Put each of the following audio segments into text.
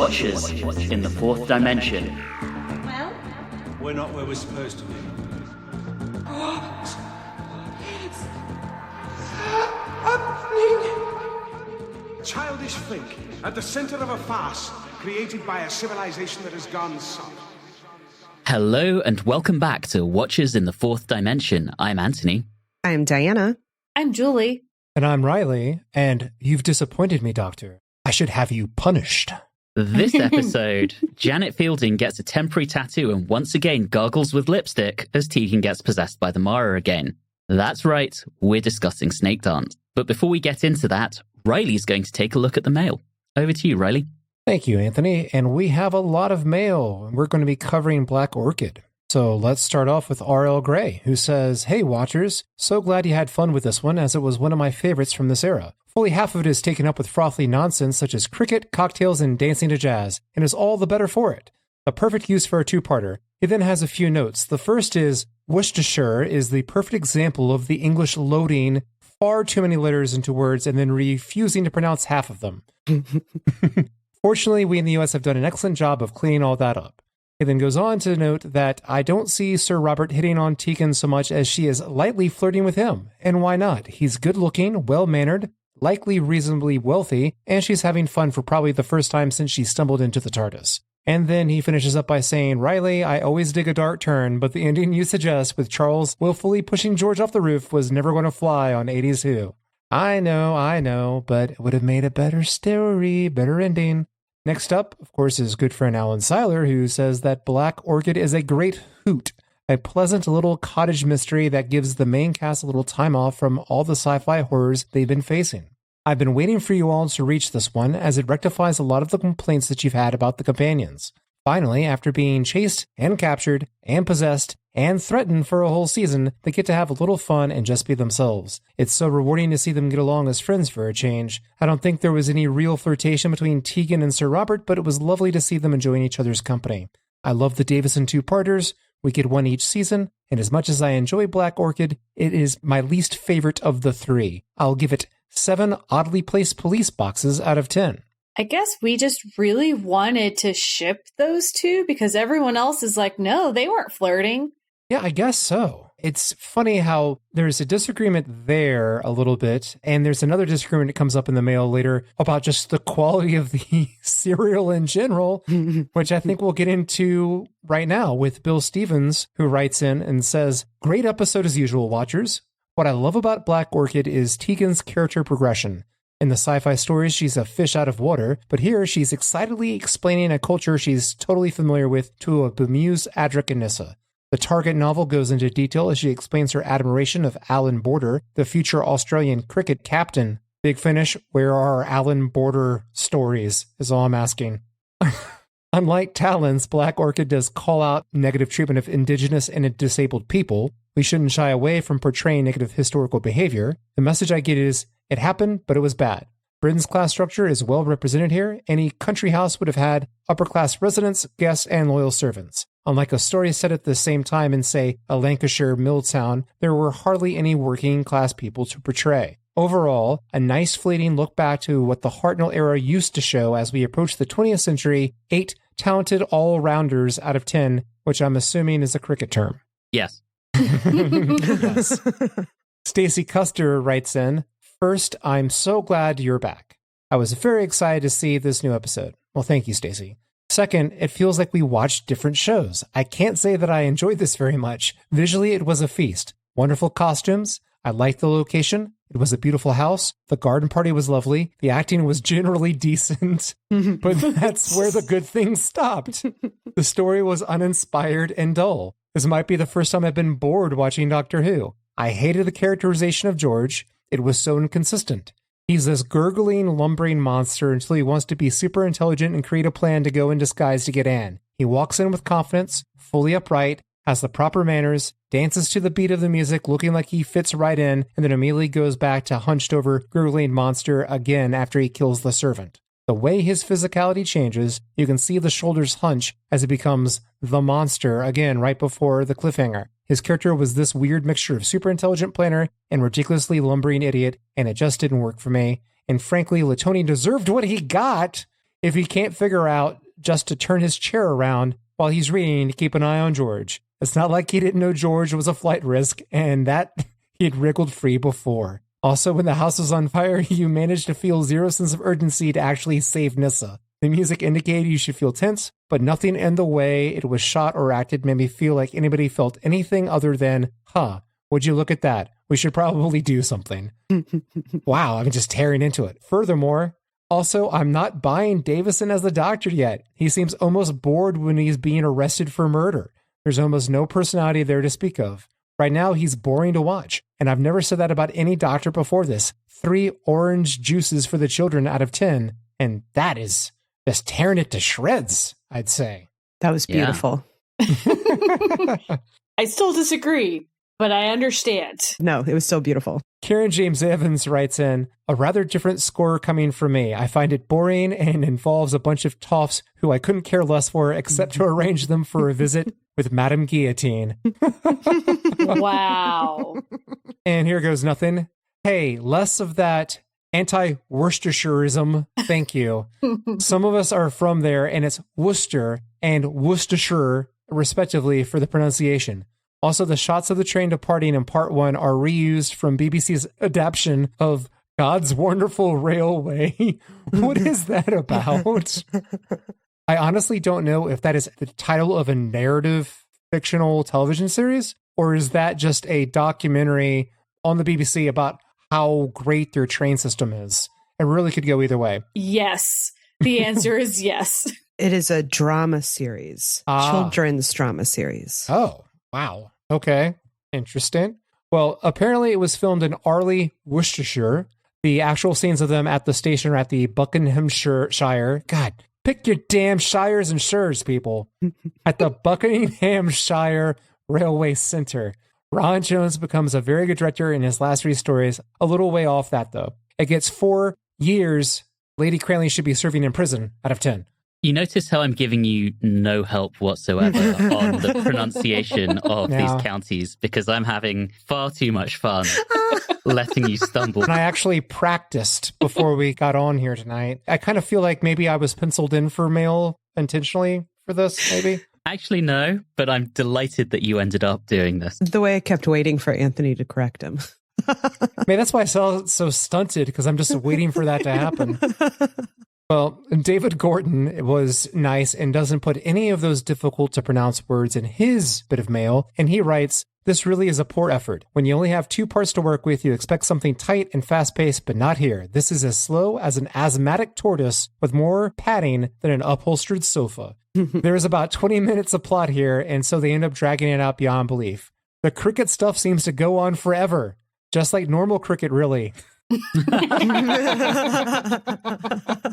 Watchers in the fourth dimension. Well? We're not where we're supposed to be. What? It's happening. Childish think at the center of a farce created by a civilization that has gone soft. Hello and welcome back to Watchers in the Fourth Dimension. I'm Anthony. I'm Diana. I'm Julie. And I'm Reilly, and you've disappointed me, Doctor. I should have you punished. This episode, Janet Fielding gets a temporary tattoo and once again gargles with lipstick as Tegan gets possessed by the Mara again. That's right, we're discussing Snakedance. But before we get into that, Reilly's going to take a look at the mail. Over to you, Reilly. Thank you, Anthony. And we have a lot of mail, and we're going to be covering Black Orchid. So let's start off with R.L. Gray, who says, "Hey, Watchers, so glad you had fun with this one, as it was one of my favorites from this era. Fully half of it is taken up with frothy nonsense such as cricket, cocktails, and dancing to jazz, and is all the better for it. A perfect use for a two-parter. He then has a few notes. The first is, Worcestershire is the perfect example of the English loading far too many letters into words and then refusing to pronounce half of them. Fortunately, we in the US have done an excellent job of cleaning all that up. He then goes on to note that I don't see Sir Robert hitting on Tegan so much as she is lightly flirting with him. And why not? He's good-looking, well-mannered, likely reasonably wealthy, and she's having fun for probably the first time since she stumbled into the TARDIS." And then he finishes up by saying, "Reilly, I always dig a dark turn, but the ending you suggest with Charles willfully pushing George off the roof was never going to fly on 80s Who. I know, but it would have made a better story, better ending." Next up, of course, is good friend Alan Seiler, who says that Black Orchid is a great hoot, a pleasant little cottage mystery that gives the main cast a little time off from all the sci-fi horrors they've been facing. I've been waiting for you all to reach this one, as it rectifies a lot of the complaints that you've had about the companions. Finally, after being chased and captured and possessed and threatened for a whole season, they get to have a little fun and just be themselves. It's so rewarding to see them get along as friends for a change. I don't think there was any real flirtation between Tegan and Sir Robert, but it was lovely to see them enjoying each other's company. I love the Davison two-parters. We get one each season, and as much as I enjoy Black Orchid, it is my least favorite of the three. I'll give it 7 oddly placed police boxes out of 10. I guess we just really wanted to ship those two because everyone else is like, no, they weren't flirting. Yeah, I guess so. It's funny how there's a disagreement there a little bit, and there's another disagreement that comes up in the mail later about just the quality of the serial in general, which I think we'll get into right now with Bill Stevens, who writes in and says, "Great episode as usual, Watchers. What I love about Black Orchid is Tegan's character progression. In the sci-fi stories, she's a fish out of water, but here she's excitedly explaining a culture she's totally familiar with to a bemused Adric and Nissa. The Target novel goes into detail as she explains her admiration of Alan Border, the future Australian cricket captain. Big Finish, where are Alan Border stories, is all I'm asking. Unlike Talons, Black Orchid does call out negative treatment of indigenous and disabled people. We shouldn't shy away from portraying negative historical behavior. The message I get is, it happened, but it was bad. Britain's class structure is well represented here. Any country house would have had upper-class residents, guests, and loyal servants. Unlike a story set at the same time in, say, a Lancashire mill town, there were hardly any working-class people to portray. Overall, a nice fleeting look back to what the Hartnell era used to show as we approach the 20th century, 8 talented all-rounders out of 10, which I'm assuming is a cricket term." Yes. Yes. Stacy Custer writes in, "First, I'm so glad you're back. I was very excited to see this new episode." Well, thank you, Stacy. "Second, it feels like we watched different shows. I can't say that I enjoyed this very much. Visually, it was a feast. Wonderful costumes. I liked the location. It was a beautiful house. The garden party was lovely. The acting was generally decent. But that's where the good things stopped. The story was uninspired and dull. This might be the first time I've been bored watching Doctor Who. I hated the characterization of George. It was so inconsistent. He's this gurgling, lumbering monster until he wants to be super intelligent and create a plan to go in disguise to get Anne. He walks in with confidence, fully upright, has the proper manners, dances to the beat of the music looking like he fits right in, and then immediately goes back to hunched over, gurgling monster again after he kills the servant. The way his physicality changes, you can see the shoulders hunch as he becomes the monster again right before the cliffhanger. His character was this weird mixture of super intelligent planner and ridiculously lumbering idiot, and it just didn't work for me. And frankly, Latoni deserved what he got. if he can't figure out just to turn his chair around while he's reading to keep an eye on George. It's not like he didn't know George was a flight risk and that he had wriggled free before. Also, when the house was on fire, you managed to feel zero sense of urgency to actually save Nyssa. The music indicated you should feel tense, but nothing in the way it was shot or acted made me feel like anybody felt anything other than, would you look at that? We should probably do something. Wow, I'm just tearing into it. Furthermore, also, I'm not buying Davison as the doctor yet. He seems almost bored when he's being arrested for murder. There's almost no personality there to speak of. Right now, he's boring to watch. And I've never said that about any doctor before this. 3 orange juices for the children out of 10. And that is just tearing it to shreds, I'd say. That was beautiful. I still disagree, but I understand. No, it was so beautiful. Karen James Evans writes in, a rather different score coming from me. I find it boring and involves a bunch of toffs who I couldn't care less for except to arrange them for a visit with Madame Guillotine. Wow. And here goes nothing. Hey, less of that anti-Worcestershireism. Thank you. Some of us are from there, and it's Worcester and Worcestershire, respectively, for the pronunciation. Also, the shots of the train departing in part 1 are reused from BBC's adaptation of God's Wonderful Railway. What is that about? I honestly don't know if that is the title of a narrative fictional television series, or is that just a documentary on the BBC about how great their train system is. It really could go either way. Yes. The answer is yes. It is a drama series. Children's drama series. Oh, wow. Okay. Interesting. Well, apparently it was filmed in Arley, Worcestershire. The actual scenes of them at the station are at the Buckinghamshire. God, pick your damn shires and shires, people. At the Buckinghamshire Railway Centre. Ron Jones becomes a very good director in his last 3 stories. A little way off that, though. It gets 4 years Lady Cranley should be serving in prison out of 10. You notice how I'm giving you no help whatsoever on the pronunciation of these counties because I'm having far too much fun letting you stumble. And I actually practiced before we got on here tonight. I kind of feel like maybe I was penciled in for mail intentionally for this, maybe. Actually, no, but I'm delighted that you ended up doing this. The way I kept waiting for Anthony to correct him. Maybe that's why I felt so stunted, because I'm just waiting for that to happen. Well, David Gordon was nice and doesn't put any of those difficult to pronounce words in his bit of mail. And he writes, this really is a poor effort. When you only have 2 parts to work with, you expect something tight and fast-paced, but not here. This is as slow as an asthmatic tortoise with more padding than an upholstered sofa. There is about 20 minutes of plot here, and so they end up dragging it out beyond belief. The cricket stuff seems to go on forever, just like normal cricket, really.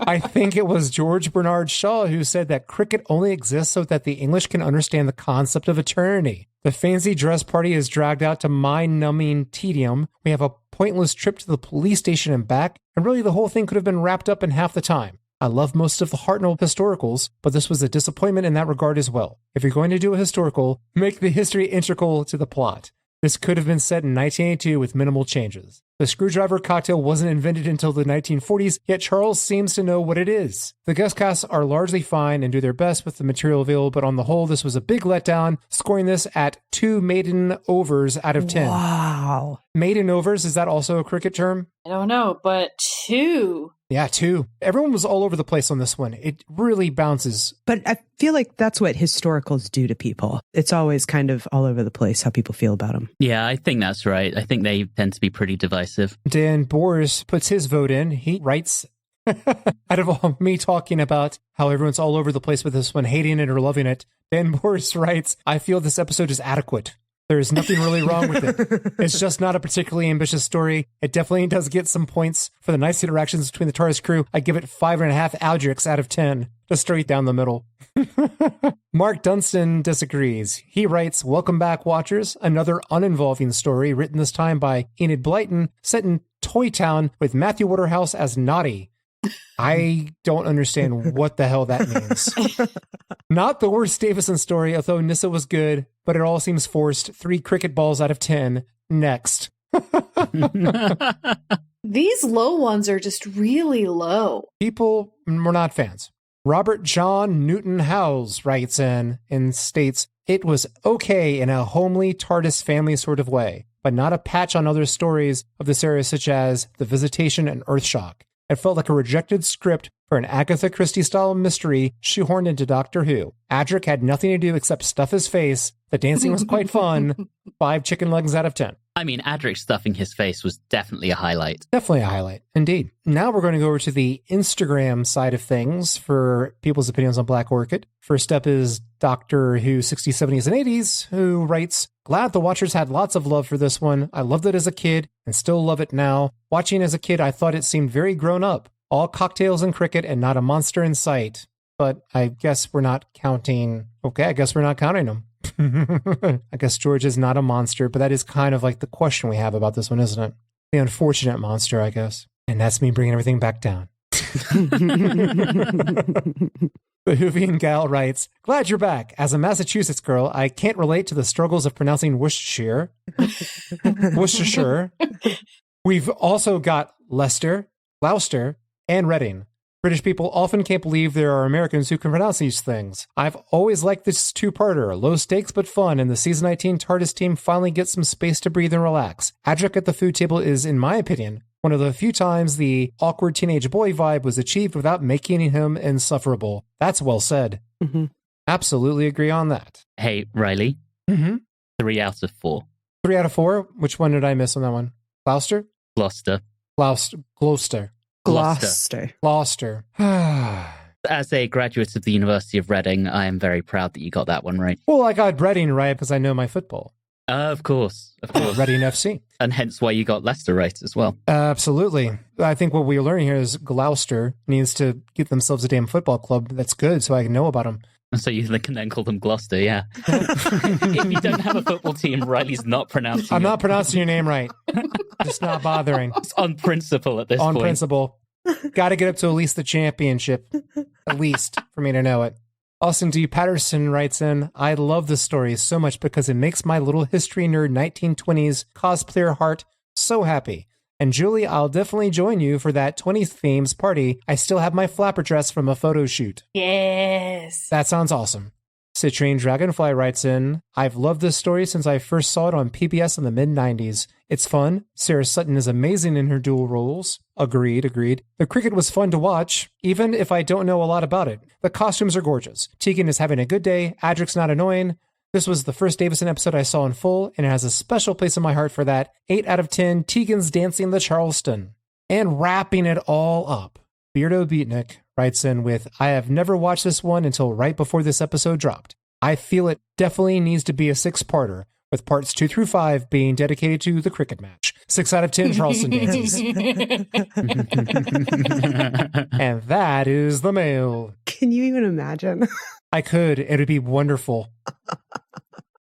I think it was George Bernard Shaw who said that cricket only exists so that the English can understand the concept of eternity. The fancy dress party is dragged out to mind-numbing tedium. We have a pointless trip to the police station and back, and really the whole thing could have been wrapped up in half the time. I love most of the Hartnell historicals, but this was a disappointment in that regard as well. If you're going to do a historical, make the history integral to the plot. This could have been set in 1982 with minimal changes. The screwdriver cocktail wasn't invented until the 1940s, yet Charles seems to know what it is. The guest casts are largely fine and do their best with the material available, but on the whole, this was a big letdown, scoring this at 2 maiden overs out of 10. Wow. Maiden overs, is that also a cricket term? I don't know, but 2. Yeah, 2. Everyone was all over the place on this one. It really bounces. But I feel like that's what historicals do to people. It's always kind of all over the place how people feel about them. Yeah, I think that's right. I think they tend to be pretty divisive. Dan Boris puts his vote in. He writes, out of all me talking about how everyone's all over the place with this one, hating it or loving it, Dan Boris writes, I feel this episode is adequate. There is nothing really wrong with it. It's just not a particularly ambitious story. It definitely does get some points for the nice interactions between the TARDIS crew. I give it 5.5 Aldrichs out of 10. Just straight down the middle. Mark Dunstan disagrees. He writes, welcome back, watchers. Another uninvolving story written this time by Enid Blyton, set in Toy Town with Matthew Waterhouse as Naughty. I don't understand what the hell that means. Not the worst Davison story, although Nyssa was good, but it all seems forced. 3 cricket balls out of 10. Next. These low ones are just really low. People were not fans. Robert John Newton Howes writes in and states, it was okay in a homely TARDIS family sort of way, but not a patch on other stories of this area such as The Visitation and Earthshock. It felt like a rejected script for an Agatha Christie-style mystery shoehorned into Doctor Who. Adric had nothing to do except stuff his face. The dancing was quite fun. 5 chicken legs out of 10. I mean, Adric stuffing his face was definitely a highlight. Definitely a highlight, indeed. Now we're going to go over to the Instagram side of things for people's opinions on Black Orchid. First up is Doctor Who 60s, 70s, and 80s, who writes, glad the Watchers had lots of love for this one. I loved it as a kid and still love it now. Watching as a kid, I thought it seemed very grown up. All cocktails and cricket and not a monster in sight. But I guess we're not counting... Okay, I guess we're not counting them. I guess George is not a monster, but that is kind of like the question we have about this one, isn't it? The unfortunate monster, I guess. And that's me bringing everything back down. Behovian Gal writes, glad you're back. As a Massachusetts girl, I can't relate to the struggles of pronouncing Worcestershire. Worcestershire. We've also got Leicester, Gloucester, and Reading. British people often can't believe there are Americans who can pronounce these things. I've always liked this two-parter, low stakes but fun, and the Season 19 TARDIS team finally gets some space to breathe and relax. Adric at the food table is, in my opinion, one of the few times the awkward teenage boy vibe was achieved without making him insufferable. That's well said. Mm-hmm. Absolutely agree on that. Hey, Reilly. 3 out of 4. 3 out of 4? Which one did I miss on that one? Gloucester? Gloucester. Gloucester. As a graduate of the University of Reading, I am very proud that you got that one right. Well, I got Reading right because I know my football. Of course. Reading FC. And hence why you got Leicester right as well. Absolutely. I think what we're learning here is Gloucester needs to get themselves a damn football club that's good so I can know about them. So you can then call them Gloucester, yeah. If you don't have a football team, Reilly's not pronouncing I'm not pronouncing your name right. Just not bothering. It's on principle at this point. On principle. Got to get up to at least the championship. At least, for me to know it. Austin D. Patterson writes in, I love this story so much because it makes my little history nerd 1920s cosplayer heart so happy. And Julie, I'll definitely join you for that 20th themes party. I still have my flapper dress from a photo shoot. Yes. That sounds awesome. Citrine Dragonfly writes in, I've loved this story since I first saw it on PBS in the mid-90s. It's fun. Sarah Sutton is amazing in her dual roles. Agreed. The cricket was fun to watch, even if I don't know a lot about it. The costumes are gorgeous. Tegan is having a good day. Adric's not annoying. This was the first Davison episode I saw in full, and it has a special place in my heart for that. 8 out of 10, Tegan's dancing the Charleston. And wrapping it all up, Beardo Beatnik writes in with, I have never watched this one until right before this episode dropped. I feel it definitely needs to be a 6-parter, with parts 2 through 5 being dedicated to the cricket match. 6 out of 10 Charleston dances. And that is the mail. Can you even imagine? I could. It would be wonderful.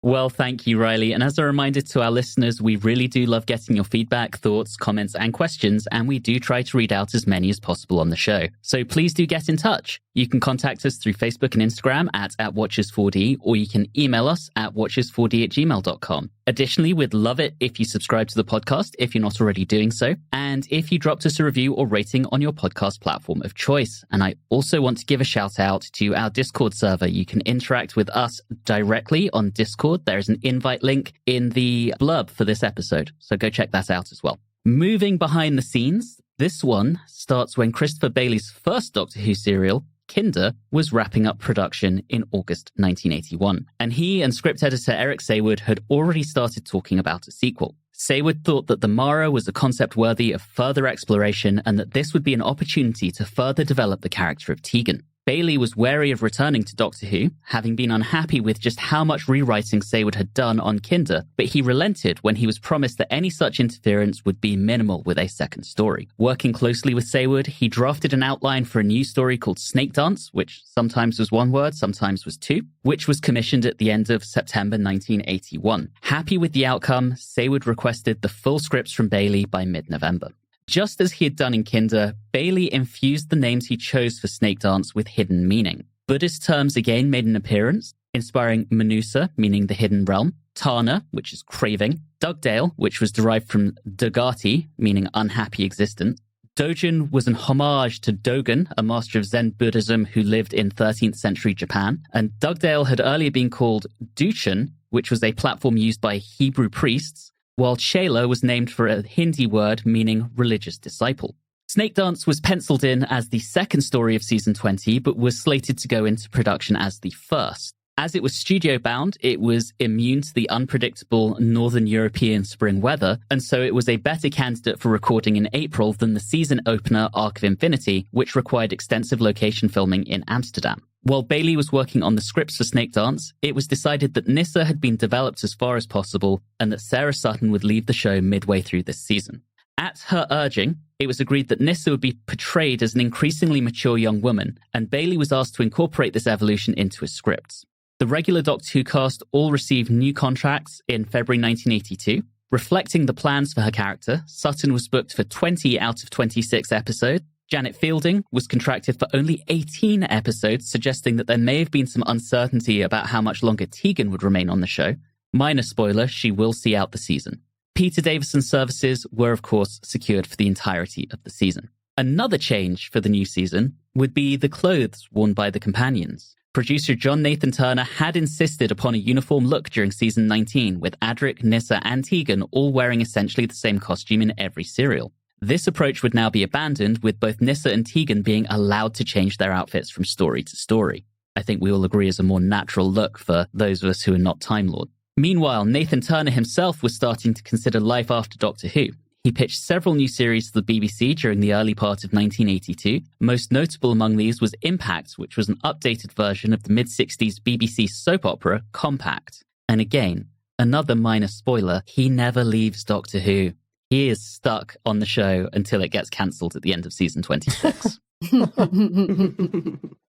Well, thank you, Reilly. And as a reminder to our listeners, we really do love getting your feedback, thoughts, comments, and questions, and we do try to read out as many as possible on the show. So please do get in touch. You can contact us through Facebook and Instagram at Watchers4D, or you can email us at watchers4d@gmail.com. Additionally, we'd love it if you subscribe to the podcast if you're not already doing so, and if you dropped us a review or rating on your podcast platform of choice. And I also want to give a shout out to our Discord server. You can interact with us directly on Discord. There is an invite link in the blurb for this episode, so go check that out as well. Moving behind the scenes, this one starts when Christopher Bailey's first Doctor Who serial, Kinder, was wrapping up production in August 1981, and he and script editor Eric Saywood had already started talking about a sequel. Saywood thought that the Mara was a concept worthy of further exploration and that this would be an opportunity to further develop the character of Tegan. Bailey was wary of returning to Doctor Who, having been unhappy with just how much rewriting Saywood had done on Kinder, but he relented when he was promised that any such interference would be minimal with a second story. Working closely with Saywood, he drafted an outline for a new story called Snakedance, which sometimes was 1 word, sometimes was 2, which was commissioned at the end of September 1981. Happy with the outcome, Saywood requested the full scripts from Bailey by mid-November. Just as he had done in Kinder, Bailey infused the names he chose for Snakedance with hidden meaning. Buddhist terms again made an appearance, inspiring Manusa, meaning the hidden realm, Tana, which is craving, Dugdale, which was derived from Dugati, meaning unhappy existence, Dojin was an homage to Dogen, a master of Zen Buddhism who lived in 13th century Japan, and Dugdale had earlier been called Duchen, which was a platform used by Hebrew priests, while Shela was named for a Hindi word meaning religious disciple. Snakedance was penciled in as the second story of season 20, but was slated to go into production as the first. As it was studio-bound, it was immune to the unpredictable Northern European spring weather, and so it was a better candidate for recording in April than the season opener Arc of Infinity, which required extensive location filming in Amsterdam. While Bailey was working on the scripts for Snakedance, it was decided that Nyssa had been developed as far as possible and that Sarah Sutton would leave the show midway through this season. At her urging, it was agreed that Nyssa would be portrayed as an increasingly mature young woman, and Bailey was asked to incorporate this evolution into his scripts. The regular Doctor Who cast all received new contracts in February 1982. Reflecting the plans for her character, Sutton was booked for 20 out of 26 episodes. Janet Fielding was contracted for only 18 episodes, suggesting that there may have been some uncertainty about how much longer Tegan would remain on the show. Minor spoiler, she will see out the season. Peter Davison's services were, of course, secured for the entirety of the season. Another change for the new season would be the clothes worn by the companions. Producer John Nathan Turner had insisted upon a uniform look during season 19, with Adric, Nyssa, and Tegan all wearing essentially the same costume in every serial. This approach would now be abandoned, with both Nyssa and Tegan being allowed to change their outfits from story to story. I think we all agree is a more natural look for those of us who are not Time Lord. Meanwhile, Nathan Turner himself was starting to consider life after Doctor Who. He pitched several new series to the BBC during the early part of 1982. Most notable among these was Impact, which was an updated version of the mid-60s BBC soap opera Compact. And again, another minor spoiler, he never leaves Doctor Who. He is stuck on the show until it gets cancelled at the end of season 26.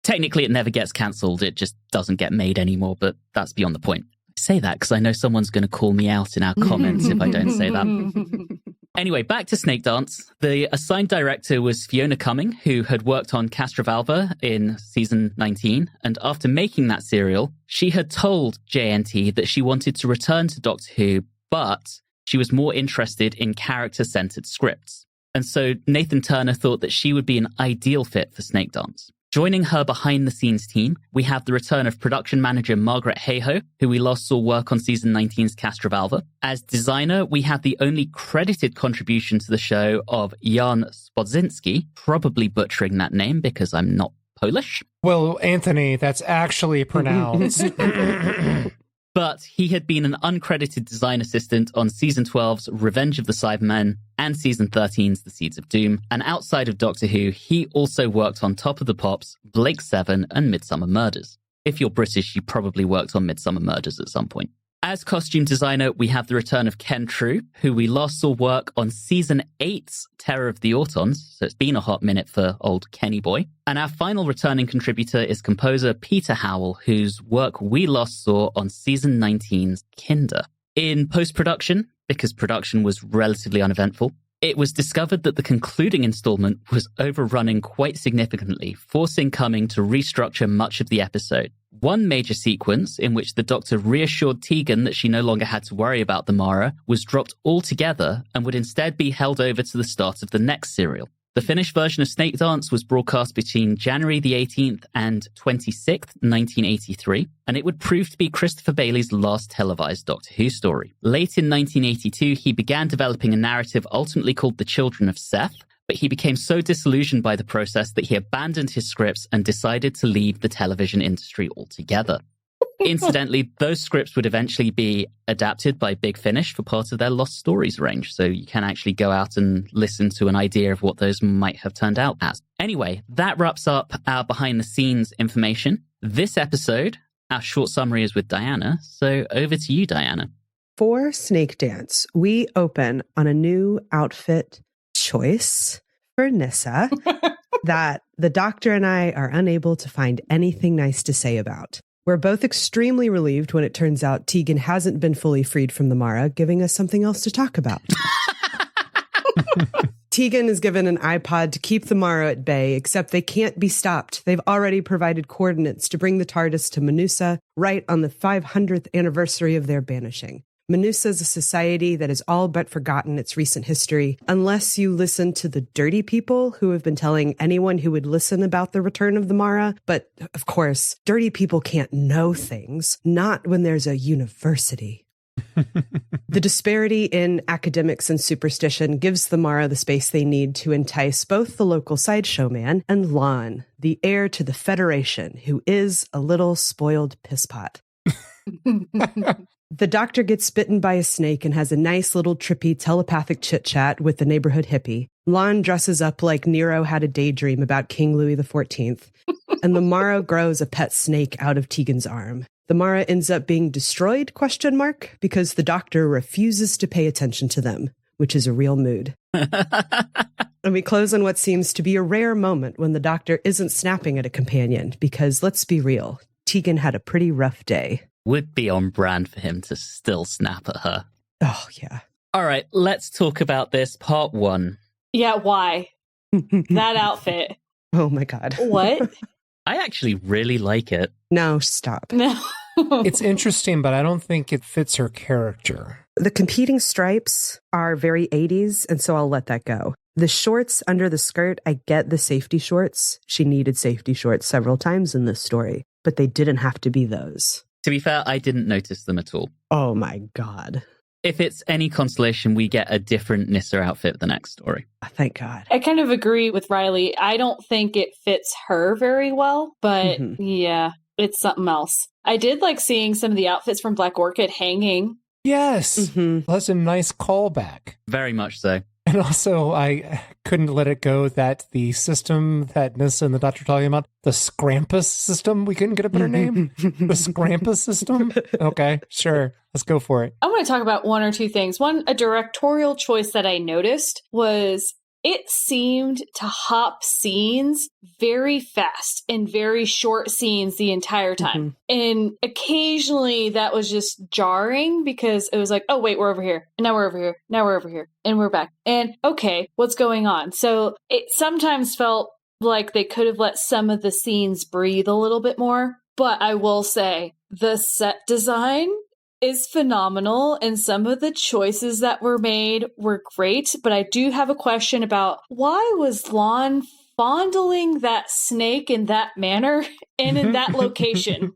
Technically, it never gets cancelled. It just doesn't get made anymore, but that's beyond the point. I say that because I know someone's going to call me out in our comments if I don't say that. Anyway, back to Snakedance. The assigned director was Fiona Cumming, who had worked on Castrovalva in season 19. And after making that serial, she had told JNT that she wanted to return to Doctor Who, but she was more interested in character-centered scripts. And so Nathan Turner thought that she would be an ideal fit for Snakedance. Joining her behind-the-scenes team, we have the return of production manager Margaret Hayhoe, who we last saw work on season 19's Castrovalva. As designer, we have the only credited contribution to the show of Jan Spodzinski, probably butchering that name because I'm not Polish. Well, Anthony, that's actually pronounced. But he had been an uncredited design assistant on Season 12's Revenge of the Cybermen and Season 13's The Seeds of Doom. And outside of Doctor Who, he also worked on Top of the Pops, Blake 7, and Midsummer Murders. If you're British, you probably worked on Midsummer Murders at some point. As costume designer, we have the return of Ken True, who we last saw work on Season 8's Terror of the Autons, so it's been a hot minute for old Kenny boy. And our final returning contributor is composer Peter Howell, whose work we last saw on Season 19's Kinder. In post-production, because production was relatively uneventful, it was discovered that the concluding installment was overrunning quite significantly, forcing Cumming to restructure much of the episode. One major sequence, in which the Doctor reassured Tegan that she no longer had to worry about the Mara, was dropped altogether and would instead be held over to the start of the next serial. The finished version of Snakedance was broadcast between January the 18th and 26th, 1983, and it would prove to be Christopher Bailey's last televised Doctor Who story. Late in 1982, he began developing a narrative ultimately called The Children of Seth, but he became so disillusioned by the process that he abandoned his scripts and decided to leave the television industry altogether. Incidentally, those scripts would eventually be adapted by Big Finish for part of their Lost Stories range, so you can actually go out and listen to an idea of what those might have turned out as. Anyway, that wraps up our behind-the-scenes information. This episode, our short summary is with Diana, so over to you, Diana. For Snakedance, we open on a new outfit choice for Nyssa that the Doctor and I are unable to find anything nice to say about. We're both extremely relieved when it turns out Tegan hasn't been fully freed from the Mara, giving us something else to talk about. Tegan is given an iPod to keep the Mara at bay, except they can't be stopped. They've already provided coordinates to bring the TARDIS to Manusa right on the 500th anniversary of their banishing. Manusa is a society that has all but forgotten its recent history, unless you listen to the dirty people who have been telling anyone who would listen about the return of the Mara. But, of course, dirty people can't know things, not when there's a university. The disparity in academics and superstition gives the Mara the space they need to entice both the local sideshow man and Lon, the heir to the Federation, who is a little spoiled pisspot. The doctor gets bitten by a snake and has a nice little trippy telepathic chit-chat with the neighborhood hippie. Lon dresses up like Nero had a daydream about King Louis XIV. And the Mara grows a pet snake out of Tegan's arm. The Mara ends up being destroyed, ? Because the doctor refuses to pay attention to them, which is a real mood. And we close on what seems to be a rare moment when the doctor isn't snapping at a companion, because let's be real, Tegan had a pretty rough day. Would be on brand for him to still snap at her. Oh, yeah. All right, let's talk about this. Part 1. Yeah, why? That outfit. Oh, my God. What? I actually really like it. No, stop. No. It's interesting, but I don't think it fits her character. The competing stripes are very 80s, and so I'll let that go. The shorts under the skirt, I get the safety shorts. She needed safety shorts several times in this story, but they didn't have to be those. To be fair, I didn't notice them at all. Oh my God. If it's any consolation, we get a different Nyssa outfit the next story. Thank God. I kind of agree with Reilly. I don't think it fits her very well, but yeah, it's something else. I did like seeing some of the outfits from Black Orchid hanging. Yes, that's a nice callback. Very much so. And also, I couldn't let it go that the system that Nyssa and the doctor are talking about, the Scrampus system, we couldn't get a better name? The Scrampus system? Okay, sure. Let's go for it. I want to talk about one or two things. One, a directorial choice that I noticed was it seemed to hop scenes very fast and very short scenes the entire time. And occasionally that was just jarring because it was like, oh, wait, we're over here. And now we're over here. Now we're over here. And we're back. And okay, what's going on? So it sometimes felt like they could have let some of the scenes breathe a little bit more. But I will say the set design is phenomenal, and some of the choices that were made were great, but I do have a question about why was Lon fondling that snake in that manner and in that location?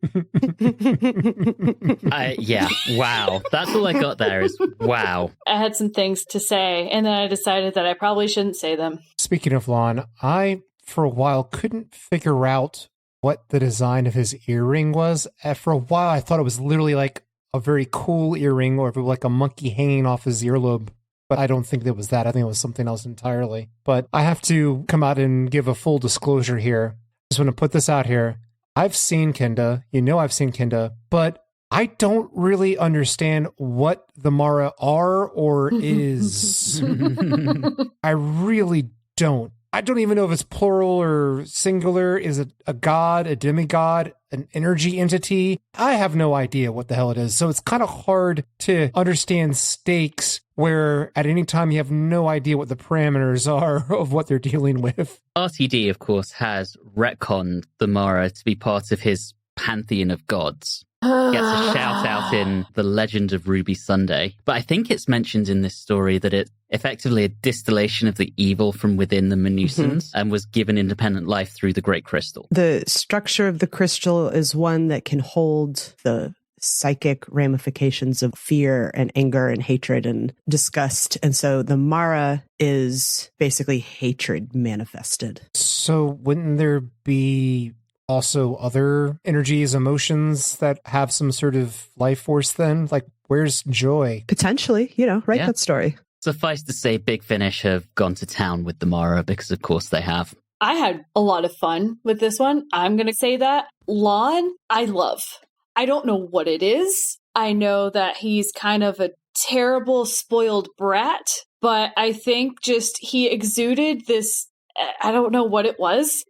Yeah, wow. That's all I got there is wow. I had some things to say, and then I decided that I probably shouldn't say them. Speaking of Lon, I, for a while, couldn't figure out what the design of his earring was. For a while, I thought it was literally like a very cool earring, or if it was like a monkey hanging off his earlobe. But I don't think it was that. I think it was something else entirely. But I have to come out and give a full disclosure here. Just want to put this out here. I've seen Kenda. You know I've seen Kenda. But I don't really understand what the Mara are or is. I really don't. I don't even know if it's plural or singular. Is it a god, a demigod, an energy entity? I have no idea what the hell it is. So it's kind of hard to understand stakes where at any time you have no idea what the parameters are of what they're dealing with. RTD, of course, has retconned the Mara to be part of his pantheon of gods. Gets a shout out in The Legend of Ruby Sunday. But I think it's mentioned in this story that it's effectively a distillation of the evil from within the Manusans and was given independent life through the Great Crystal. The structure of the crystal is one that can hold the psychic ramifications of fear and anger and hatred and disgust. And so the Mara is basically hatred manifested. So wouldn't there be also other energies, emotions that have some sort of life force then? Like, where's joy? Potentially, write that story. Suffice to say, Big Finish have gone to town with the Mara because, of course, they have. I had a lot of fun with this one. I'm going to say that. Lon, I love. I don't know what it is. I know that he's kind of a terrible, spoiled brat, but I think just he exuded this, I don't know what it was.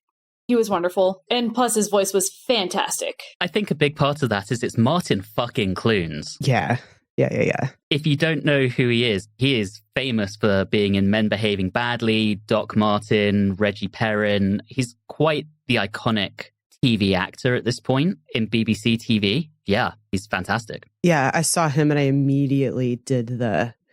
He was wonderful. And plus his voice was fantastic. I think a big part of that is it's Martin fucking Clunes. Yeah. If you don't know who he is famous for being in Men Behaving Badly, Doc Martin, Reggie Perrin. He's quite the iconic TV actor at this point in BBC TV. yeah, he's fantastic. Yeah, I saw him and I immediately did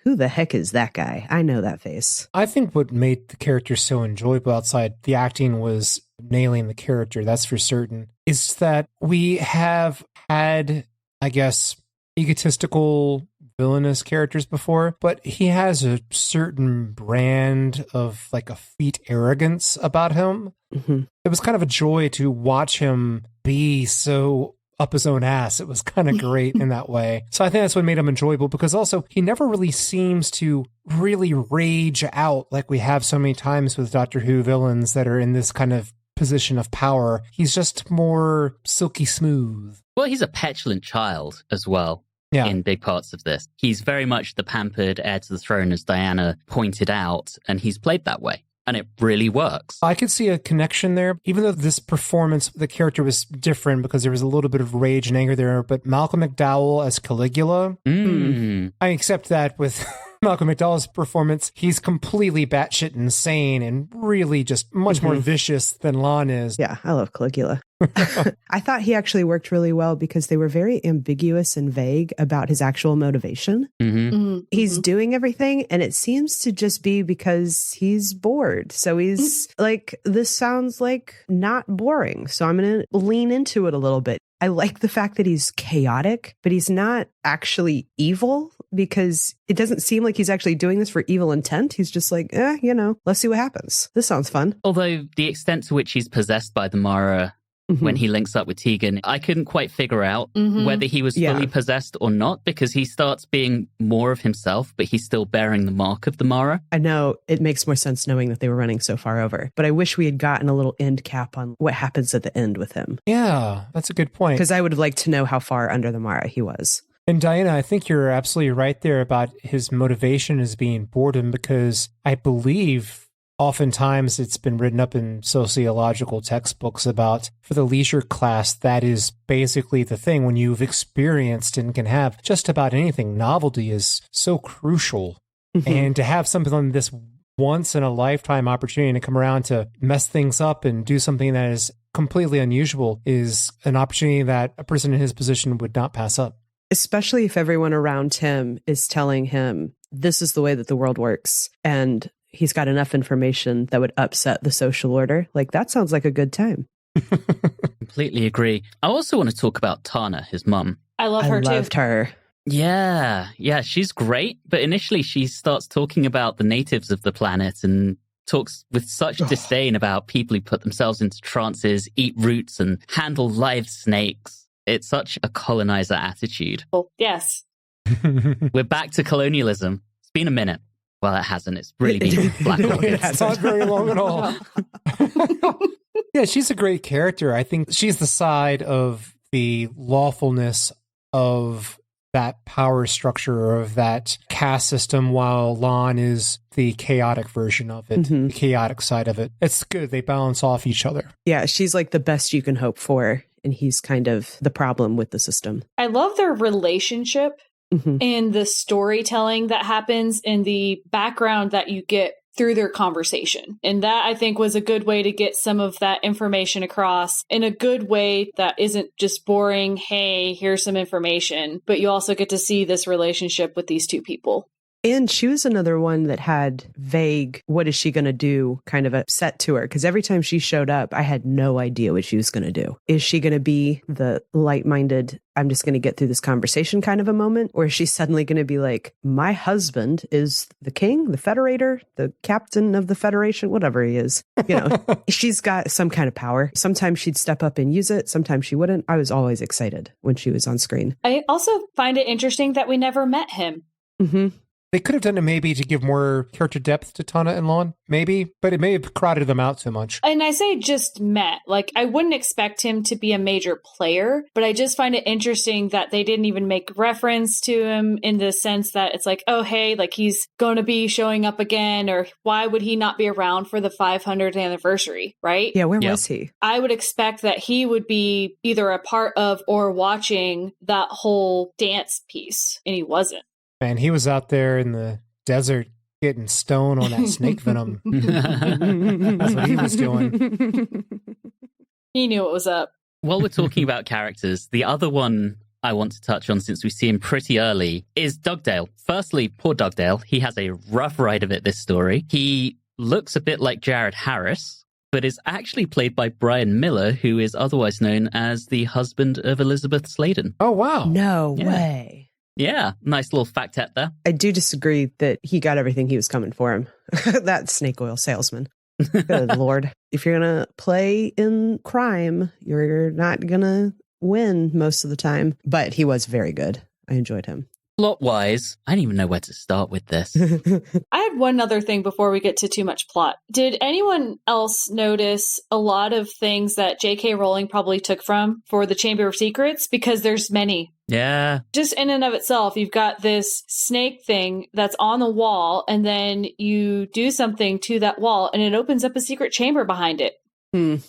who the heck is that guy? I know that face. I think what made the character so enjoyable outside the acting was nailing the character, that's for certain, is that we have had, I guess, egotistical villainous characters before, but he has a certain brand of like effete arrogance about him. Mm-hmm. It was kind of a joy to watch him be so up his own ass. It was kind of great in that way. So I think that's what made him enjoyable, because also he never really seems to really rage out like we have so many times with Doctor Who villains that are in this kind of position of power. He's just more silky smooth. Well, he's a petulant child as well. Yeah. In big parts of this. He's very much the pampered heir to the throne, as Diana pointed out, and he's played that way. And it really works. I could see a connection there, even though this performance, the character was different because there was a little bit of rage and anger there. But Malcolm McDowell as Caligula, I accept that with Malcolm McDowell's performance. He's completely batshit insane and really just much more vicious than Lon is. Yeah, I love Caligula. I thought he actually worked really well because they were very ambiguous and vague about his actual motivation. He's doing everything, and it seems to just be because he's bored. So he's like, this sounds like not boring. So I'm going to lean into it a little bit. I like the fact that he's chaotic, but he's not actually evil, because it doesn't seem like he's actually doing this for evil intent. He's just like, let's see what happens. This sounds fun. Although the extent to which he's possessed by the Mara when he links up with Tegan, I couldn't quite figure out whether he was fully possessed or not, because he starts being more of himself, but he's still bearing the mark of the Mara. I know it makes more sense knowing that they were running so far over, but I wish we had gotten a little end cap on what happens at the end with him. Yeah, that's a good point. Because I would have liked to know how far under the Mara he was. And Diana, I think you're absolutely right there about his motivation as being boredom, because I believe oftentimes it's been written up in sociological textbooks about, for the leisure class, that is basically the thing. When you've experienced and can have just about anything, novelty is so crucial. And to have something like this once in a lifetime opportunity to come around to mess things up and do something that is completely unusual is an opportunity that a person in his position would not pass up. Especially if everyone around him is telling him, this is the way that the world works, and he's got enough information that would upset the social order. Like, that sounds like a good time. Completely agree. I also want to talk about Tana, his mum. I love her too. I loved her. Yeah, she's great. But initially she starts talking about the natives of the planet and talks with such disdain about people who put themselves into trances, eat roots, and handle live snakes. It's such a colonizer attitude. Oh, yes. We're back to colonialism. It's been a minute. Well, it hasn't. It's really been Black Orchids. It's not very long at all. Yeah, she's a great character. I think she's the side of the lawfulness of that power structure, or of that caste system, while Lon is the chaotic version of it, the chaotic side of it. It's good. They balance off each other. Yeah, she's like the best you can hope for, and he's kind of the problem with the system. I love their relationship. And the storytelling that happens in the background that you get through their conversation. And that, I think, was a good way to get some of that information across in a good way that isn't just boring, hey, here's some information, but you also get to see this relationship with these two people. And she was another one that had vague, what is she going to do kind of a set to her. Because every time she showed up, I had no idea what she was going to do. Is she going to be the light-minded, I'm just going to get through this conversation kind of a moment? Or is she suddenly going to be like, my husband is the king, the federator, the captain of the federation, whatever he is. You know, she's got some kind of power. Sometimes she'd step up and use it. Sometimes she wouldn't. I was always excited when she was on screen. I also find it interesting that we never met him. They could have done it maybe to give more character depth to Tana and Lon, maybe, but it may have crowded them out too much. And I say just met. Like, I wouldn't expect him to be a major player, but I just find it interesting that they didn't even make reference to him in the sense that it's like, oh, hey, like he's going to be showing up again, or why would he not be around for the 500th anniversary, right? Yeah, where was he? I would expect that he would be either a part of or watching that whole dance piece, and he wasn't. And he was out there in the desert getting stoned on that snake venom. That's what he was doing. He knew what was up. While we're talking about characters, the other one I want to touch on, since we see him pretty early, is Dugdale. Firstly, poor Dugdale. He has a rough ride of it this story. He looks a bit like Jared Harris, but is actually played by Brian Miller, who is otherwise known as the husband of Elisabeth Sladen. Oh, wow. No Yeah. way. Yeah, nice little factet there. I do disagree that he got everything he was coming for him. That snake oil salesman. Good Lord. If you're going to play in crime, you're not going to win most of the time. But he was very good. I enjoyed him. Plot-wise, I don't even know where to start with this. I had one other thing before we get to too much plot. Did anyone else notice a lot of things that J.K. Rowling probably took from for the Chamber of Secrets? Because there's many. Yeah. Just in and of itself, you've got this snake thing that's on the wall, and then you do something to that wall, and it opens up a secret chamber behind it.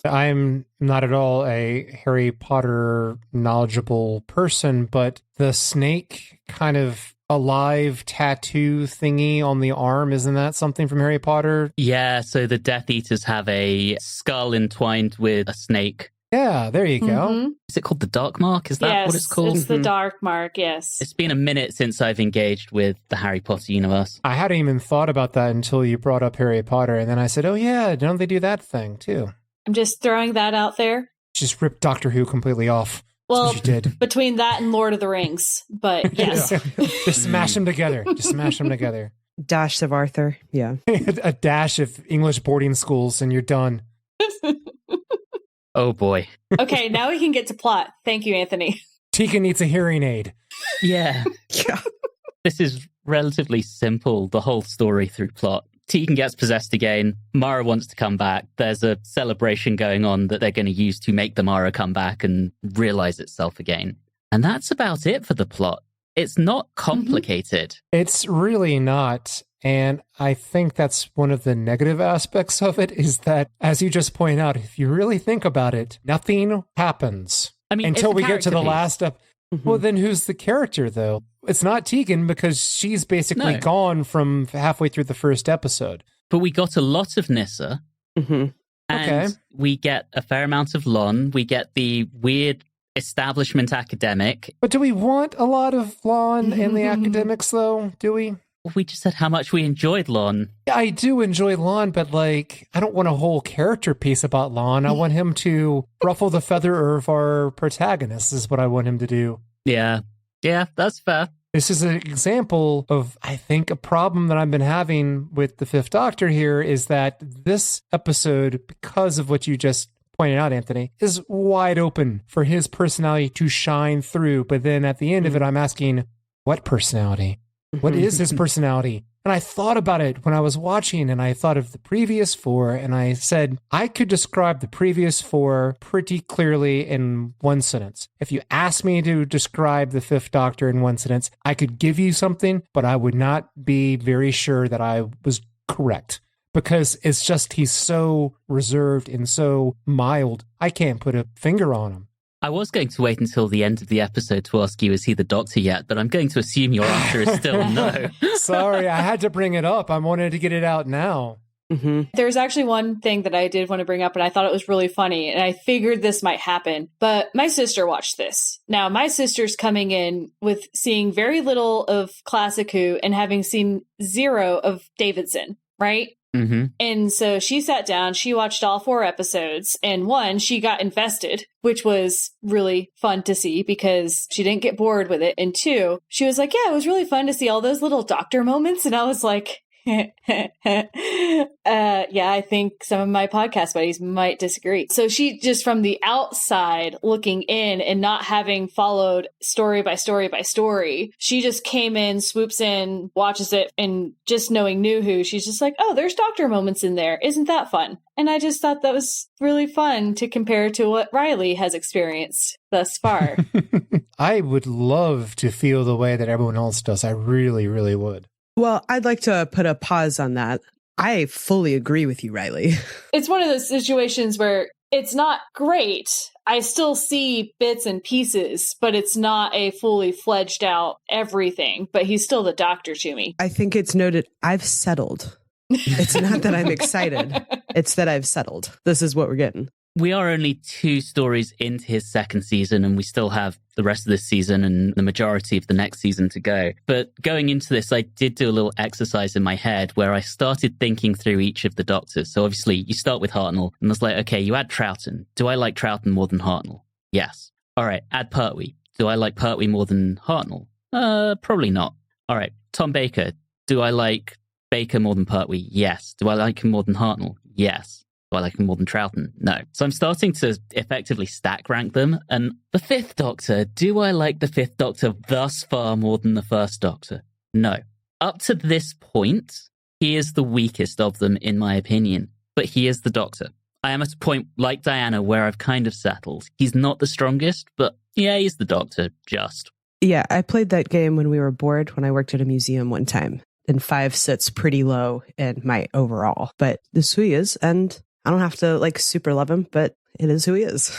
I'm not at all a Harry Potter knowledgeable person, but the snake kind of alive tattoo thingy on the arm, isn't that something from Harry Potter? Yeah, so the Death Eaters have a skull entwined with a snake. Yeah, there you go. Mhm. Is it called the Dark Mark? Is that Yes, what it's called? it's the Dark Mark, yes. It's been a minute since I've engaged with the Harry Potter universe. I hadn't even thought about that until you brought up Harry Potter, and then I said, oh yeah, don't they do that thing too? I'm just throwing that out there. Just ripped Doctor Who completely off. That's Well, what you did. between that and Lord of the Rings. But yes. Just smash them together. Just smash them together. Dash of Arthur. Yeah. A dash of English boarding schools and you're done. Oh boy. Okay, now we can get to plot. Thank you, Anthony. Tika needs a hearing aid. Yeah. Yeah. This is relatively simple, the whole story through plot. Tegan gets possessed again. Mara wants to come back. There's a celebration going on that they're going to use to make the Mara come back and realize itself again. And that's about it for the plot. It's not complicated. It's really not. And I think that's one of the negative aspects of it is that, as you just point out, if you really think about it, nothing happens. I mean, until it's a we get to the character last up. Well, then who's the character, though? It's not Tegan because she's basically No. gone from halfway through the first episode. But we got a lot of Nyssa. Mm-hmm. And Okay. we get a fair amount of Lon. We get the weird establishment academic. But do we want a lot of Lon and the academics, though? Do we? We just said how much we enjoyed Lon. Yeah, I do enjoy Lon, but like, I don't want a whole character piece about Lon. I want him to ruffle the feather of our protagonist, is what I want him to do. Yeah. Yeah, that's fair. This is an example of, I think, a problem that I've been having with the Fifth Doctor here is that this episode, because of what you just pointed out, Anthony, is wide open for his personality to shine through. But then at the end of it, I'm asking, what personality? What is his personality? And I thought about it when I was watching, and I thought of the previous four, and I said, I could describe the previous four pretty clearly in one sentence. If you asked me to describe the Fifth Doctor in one sentence, I could give you something, but I would not be very sure that I was correct. Because it's just, he's so reserved and so mild, I can't put a finger on him. I was going to wait until the end of the episode to ask you, is he the Doctor yet? But I'm going to assume your answer is still no. Sorry, I had to bring it up. I wanted to get it out now. Mm-hmm. There's actually one thing that I did want to bring up, and I thought it was really funny, and I figured this might happen. But my sister watched this. Now, my sister's coming in with seeing very little of Classic Who and having seen zero of Davidson, right? Mm-hmm. And so she sat down, she watched all 4 episodes, and 1, she got invested, which was really fun to see because she didn't get bored with it. And 2, she was like, yeah, it was really fun to see all those little Doctor moments. And I was like, yeah, I think some of my podcast buddies might disagree. So she just from the outside looking in and not having followed story by story by story, she just came in, swoops in, watches it, and just knowing New Who, she's just like, oh, there's Doctor moments in there. Isn't that fun? And I just thought that was really fun to compare to what Reilly has experienced thus far. I would love to feel the way that everyone else does. I really, really would. Well, I'd like to put a pause on that. I fully agree with you, Reilly. It's one of those situations where it's not great. I still see bits and pieces, but it's not a fully fledged out everything. But he's still the Doctor to me. I think it's noted I've settled. It's not that I'm excited. It's that I've settled. This is what we're getting. we are only 2 stories into his second season, and we still have the rest of this season and the majority of the next season to go. But going into this, I did do a little exercise in my head where I started thinking through each of the doctors. So obviously you start with Hartnell and it's like, okay, you add Troughton. Do I like Troughton more than Hartnell? Yes. All right, add Pertwee. Do I like Pertwee more than Hartnell? Probably not. All right, Tom Baker. Do I like Baker more than Pertwee? Yes. Do I like him more than Hartnell? Yes. Do I like him more than Troughton? No. So I'm starting to effectively stack rank them. And the 5th Doctor, do I like the 5th Doctor thus far more than the 1st Doctor? No. Up to this point, he is the weakest of them, in my opinion. But he is the Doctor. I am at a point, like Diana, where I've kind of settled. He's not the strongest, but yeah, he's the Doctor, just. Yeah, I played that game when we were bored when I worked at a museum one time. And 5 sits pretty low in my overall. But this is who he is, and I don't have to super love him, but it is who he is.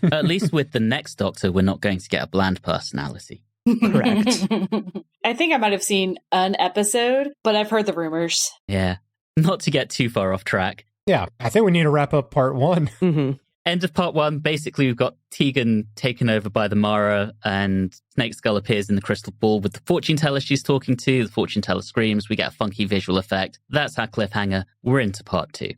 At least with the next Doctor, we're not going to get a bland personality. Correct. I think I might have seen an episode, but I've heard the rumors. Yeah. Not to get too far off track. Yeah, I think we need to wrap up part 1. Mm-hmm. End of part 1. Basically, we've got Tegan taken over by the Mara, and Snake Skull appears in the crystal ball with the fortune teller she's talking to. The fortune teller screams. We get a funky visual effect. That's our cliffhanger. We're into part 2.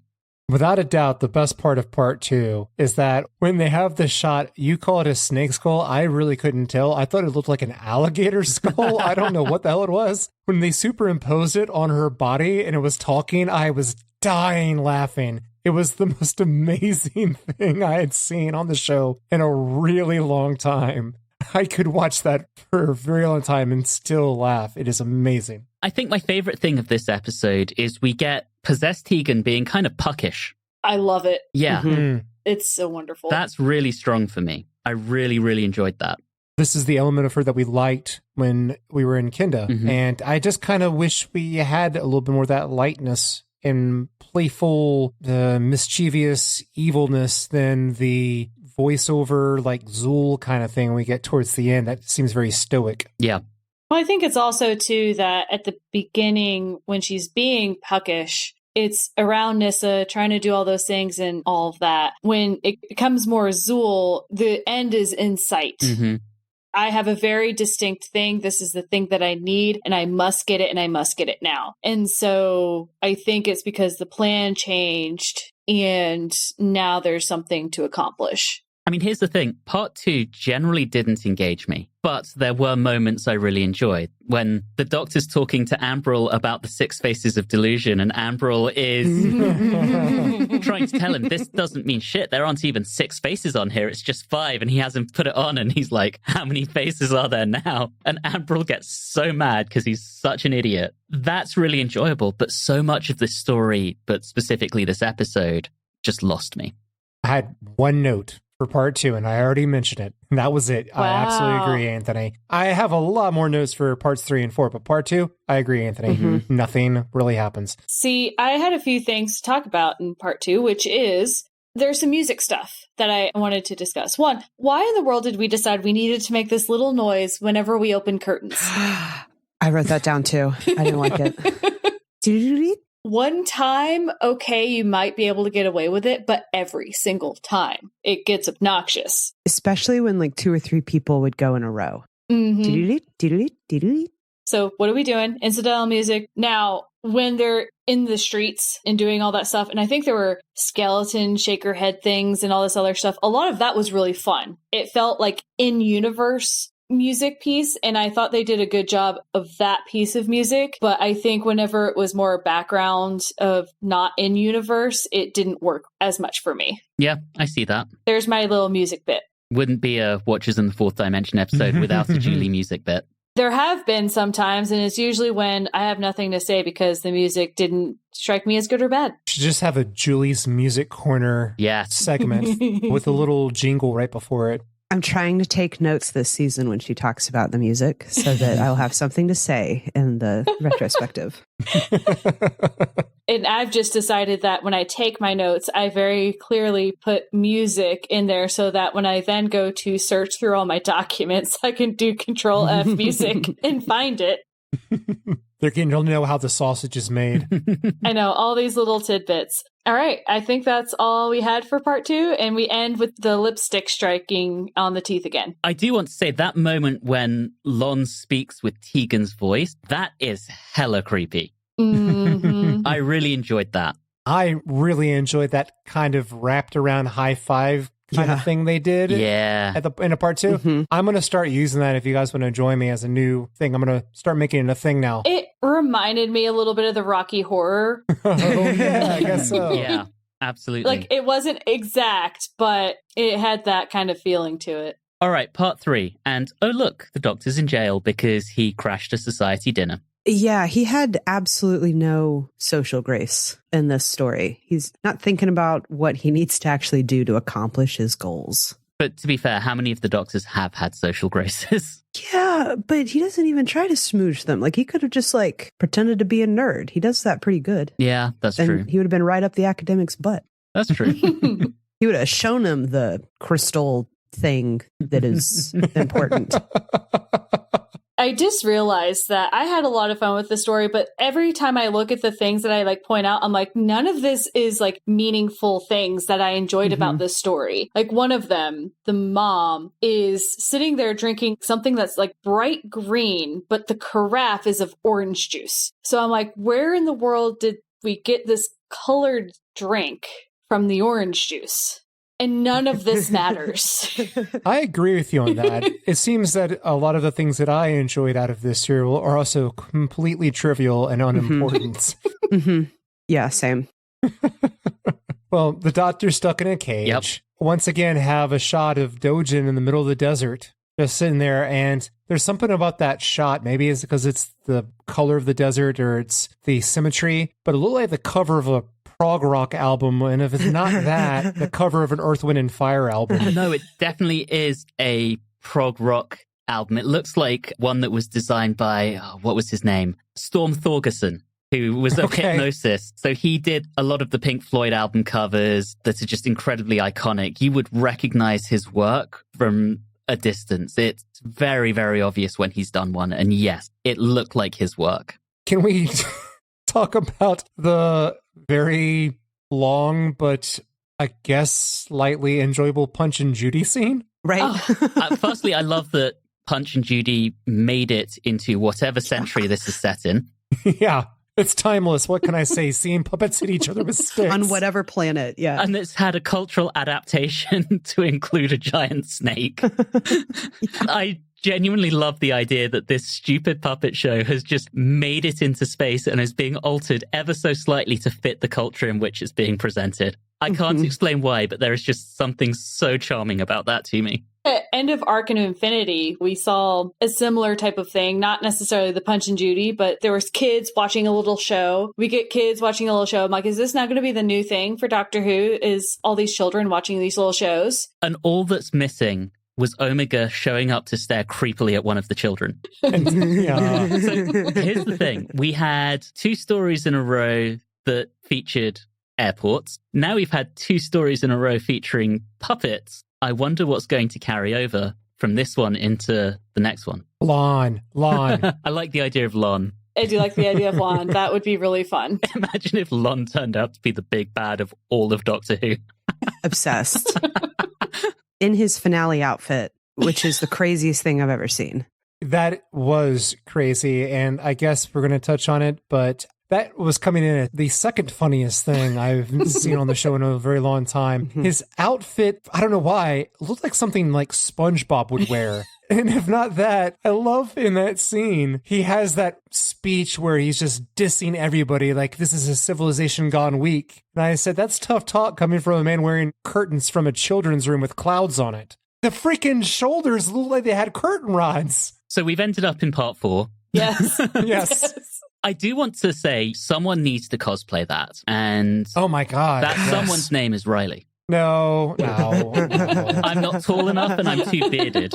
Without a doubt, the best part of part 2 is that when they have the shot, you call it a snake skull. I really couldn't tell. I thought it looked like an alligator skull. I don't know what the hell it was. When they superimposed it on her body and it was talking, I was dying laughing. It was the most amazing thing I had seen on the show in a really long time. I could watch that for a very long time and still laugh. It is amazing. I think my favorite thing of this episode is we get possessed Tegan being kind of puckish. I love it. Yeah. Mm-hmm. It's so wonderful. That's really strong for me. I really, really enjoyed that. This is the element of her that we liked when we were in Kinda. Mm-hmm. And I just kind of wish we had a little bit more of that lightness and playful, mischievous evilness than the voiceover, Zool kind of thing we get towards the end. That seems very stoic. Yeah. Well, I think it's also, too, that at the beginning, when she's being puckish, it's around Nyssa, trying to do all those things and all of that. When it becomes more Zool, the end is in sight. Mm-hmm. I have a very distinct thing. This is the thing that I need, and I must get it, and I must get it now. And so I think it's because the plan changed, and now there's something to accomplish. I mean, here's the thing. Part 2 generally didn't engage me, but there were moments I really enjoyed. When the Doctor's talking to Ambril about the 6 faces of delusion, and Ambril is trying to tell him this doesn't mean shit. There aren't even 6 faces on here. It's just 5, and he hasn't put it on, and he's like, how many faces are there now? And Ambril gets so mad because he's such an idiot. That's really enjoyable, but so much of this story, but specifically this episode, just lost me. I had one note for part 2, and I already mentioned it. And that was it. Wow. I absolutely agree, Anthony. I have a lot more notes for parts 3 and 4, but part 2, I agree, Anthony. Mm-hmm. Nothing really happens. See, I had a few things to talk about in part 2, which is there's some music stuff that I wanted to discuss. One, why in the world did we decide we needed to make this little noise whenever we open curtains? I wrote that down too. I didn't like it. One time, okay, you might be able to get away with it, but every single time it gets obnoxious. Especially when 2 or 3 people would go in a row. Mm-hmm. So what are we doing? Incidental music. Now, when they're in the streets and doing all that stuff, and I think there were skeleton shaker head things and all this other stuff, a lot of that was really fun. It felt like in-universe music piece, and I thought they did a good job of that piece of music, but I think whenever it was more background of not in universe, it didn't work as much for me. Yeah, I see that. There's my little music bit. Wouldn't be a Watchers in the Fourth Dimension episode without a Julie music bit. There have been sometimes, and it's usually when I have nothing to say because the music didn't strike me as good or bad. Should just have a Julie's Music Corner segment with a little jingle right before it. I'm trying to take notes this season when she talks about the music so that I'll have something to say in the retrospective. And I've just decided that when I take my notes, I very clearly put music in there so that when I then go to search through all my documents, I can do Control F music and find it. They're getting to know how the sausage is made. I know, all these little tidbits. All right. I think that's all we had for part 2. And we end with the lipstick striking on the teeth again. I do want to say that moment when Lon speaks with Tegan's voice, that is hella creepy. Mm-hmm. I really enjoyed that. I really enjoyed that kind of wrapped around high five kind of thing they did in a part 2. Mm-hmm. I'm going to start using that if you guys want to join me as a new thing. I'm going to start making it a thing now. It reminded me a little bit of the Rocky Horror. Oh, yeah, I guess so. Yeah, absolutely. Like, it wasn't exact, but it had that kind of feeling to it. All right, part 3. And, oh, look, the doctor's in jail because he crashed a society dinner. Yeah, he had absolutely no social grace in this story. He's not thinking about what he needs to actually do to accomplish his goals. But to be fair, how many of the doctors have had social graces? Yeah, but he doesn't even try to smooch them. Like, he could have just, pretended to be a nerd. He does that pretty good. Yeah, that's and true. He would have been right up the academic's butt. That's true. He would have shown him the crystal thing that is important. I just realized that I had a lot of fun with the story, but every time I look at the things that I point out, I'm like, none of this is meaningful things that I enjoyed about this story. Like, one of them, the mom, is sitting there drinking something that's bright green, but the carafe is of orange juice. So I'm like, where in the world did we get this colored drink from the orange juice? And none of this matters. I agree with you on that. It seems that a lot of the things that I enjoyed out of this serial are also completely trivial and unimportant. Mm-hmm. Yeah, same. Well, the doctor's stuck in a cage. Yep. Once again, have a shot of Dojin in the middle of the desert, just sitting there. And there's something about that shot. Maybe it's because it's the color of the desert or it's the symmetry, but it looked like the cover of a prog rock album, and if it's not that, the cover of an Earth, Wind and Fire album. No, it definitely is a prog rock album. It looks like one that was designed by, what was his name? Storm Thorgerson, who was of Hypnosis. So he did a lot of the Pink Floyd album covers that are just incredibly iconic. You would recognize his work from a distance. It's very, very obvious when he's done one. And yes, it looked like his work. Can we talk about the very long, but I guess slightly enjoyable Punch and Judy scene? Right. Firstly, I love that Punch and Judy made it into whatever century this is set in. Yeah, it's timeless. What can I say? Seeing puppets hit each other with sticks. On whatever planet, yeah. And it's had a cultural adaptation to include a giant snake. I genuinely love the idea that this stupid puppet show has just made it into space and is being altered ever so slightly to fit the culture in which it's being presented. I can't explain why, but there is just something so charming about that to me. At end of Arc of Infinity, we saw a similar type of thing, not necessarily the Punch and Judy, but there was kids watching a little show. We get kids watching a little show. I'm like, is this now going to be the new thing for Doctor Who? Is all these children watching these little shows? And all that's missing was Omega showing up to stare creepily at one of the children. Yeah. So here's the thing. We had 2 stories in a row that featured airports. Now we've had 2 stories in a row featuring puppets. I wonder what's going to carry over from this one into the next one. Lon. I like the idea of Lon. I do like the idea of Lon. That would be really fun. Imagine if Lon turned out to be the big bad of all of Doctor Who. Obsessed. In his finale outfit, which is the craziest thing I've ever seen. That was crazy, and I guess we're going to touch on it, but that was coming in at the second funniest thing I've seen on the show in a very long time. His outfit, I don't know why, looked like something like SpongeBob would wear. And if not that, I love in that scene, he has that speech where he's just dissing everybody like this is a civilization gone weak. And I said, that's tough talk coming from a man wearing curtains from a children's room with clouds on it. The freaking shoulders look like they had curtain rods. So we've ended up in part 4. Yes. Yes. I do want to say someone needs to cosplay that. And oh my God. That someone's name is Reilly. No. I'm not tall enough and I'm too bearded.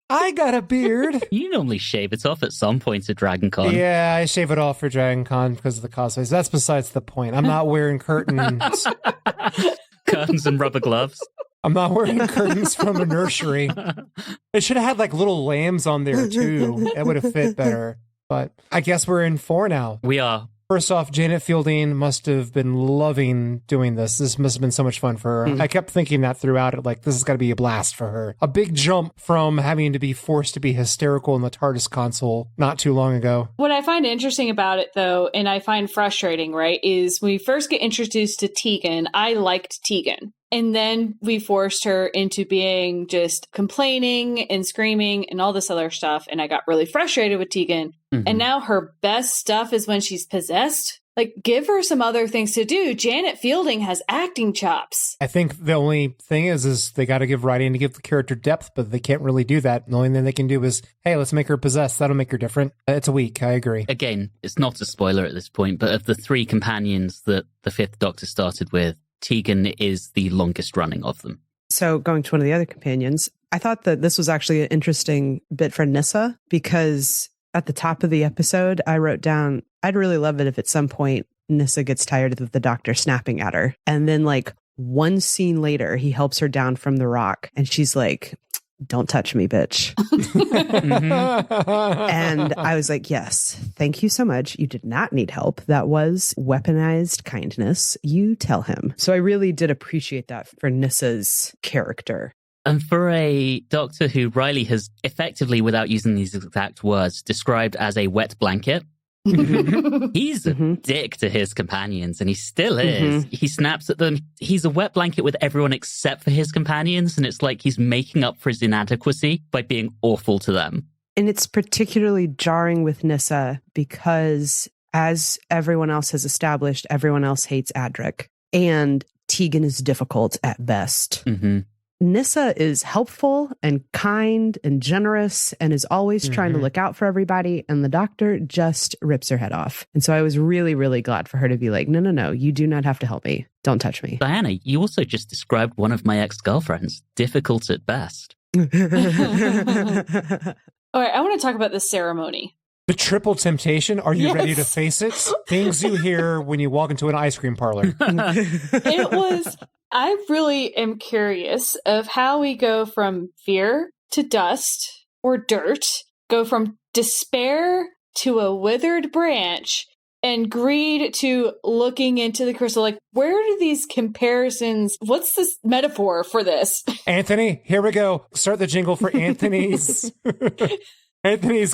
I got a beard. You normally shave it off at some point at Dragon Con. Yeah, I shave it off for Dragon Con because of the cosplays. That's besides the point. I'm not wearing curtains. Curtains and rubber gloves. I'm not wearing curtains from a nursery. It should have had like little lambs on there too. It would have fit better. But I guess we're in 4 now. We are. First off, Janet Fielding must have been loving doing this. This must have been so much fun for her. I kept thinking that throughout it, like, this has got to be a blast for her. A big jump from having to be forced to be hysterical in the TARDIS console not too long ago. What I find interesting about it, though, and I find frustrating, right, is when we first get introduced to Tegan, I liked Tegan. And then we forced her into being just complaining and screaming and all this other stuff. And I got really frustrated with Tegan. And now her best stuff is when she's possessed. Like, give her some other things to do. Janet Fielding has acting chops. I think the only thing is they got to give writing to give the character depth, but they can't really do that. The only thing they can do is, hey, let's make her possessed. That'll make her different. It's a week. I agree. Again, it's not a spoiler at this point, but of the 3 companions that the 5th Doctor started with, Tegan is the longest running of them. So going to one of the other companions, I thought that this was actually an interesting bit for Nyssa, because at the top of the episode, I wrote down, I'd really love it if at some point Nyssa gets tired of the Doctor snapping at her. And then like one scene later, he helps her down from the rock and she's like, don't touch me, bitch. And I was like, yes, thank you so much. You did not need help. That was weaponized kindness. You tell him. So I really did appreciate that for Nyssa's character. And for a Doctor who Reilly has effectively, without using these exact words, described as a wet blanket, he's a dick to his companions, and he still is. He snaps at them. He's a wet blanket with everyone except for his companions, and it's like he's making up for his inadequacy by being awful to them. And it's particularly jarring with Nyssa because, as everyone else has established, everyone else hates Adric, and Tegan is difficult at best. Nyssa is helpful and kind and generous and is always trying to look out for everybody. And the Doctor just rips her head off. And so I was really, really glad for her to be like, no, you do not have to help me. Don't touch me. Diana, you also just described one of my ex-girlfriends. Difficult at best. All right, I want to talk about this ceremony. The triple temptation. Are you ready to face it? Things you hear when you walk into an ice cream parlor. It was... I really am curious of how we go from fear to dust or dirt, go from despair to a withered branch, and greed to looking into the crystal. Like, where do these comparisons, what's this metaphor for this? Anthony, here we go. Start the jingle for Anthony's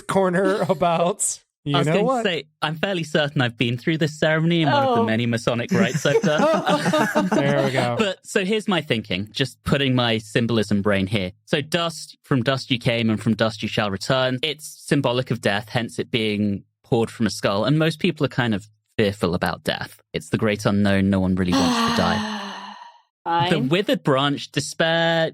corner about... I was going to say, I'm fairly certain I've been through this ceremony in one of the many Masonic rites I've done. There we go. But so here's my thinking, just putting my symbolism brain here. So dust, from dust you came and from dust you shall return. It's symbolic of death, hence it being poured from a skull. And most people are kind of fearful about death. It's the great unknown. No one really wants to die. Fine. The withered branch, despair,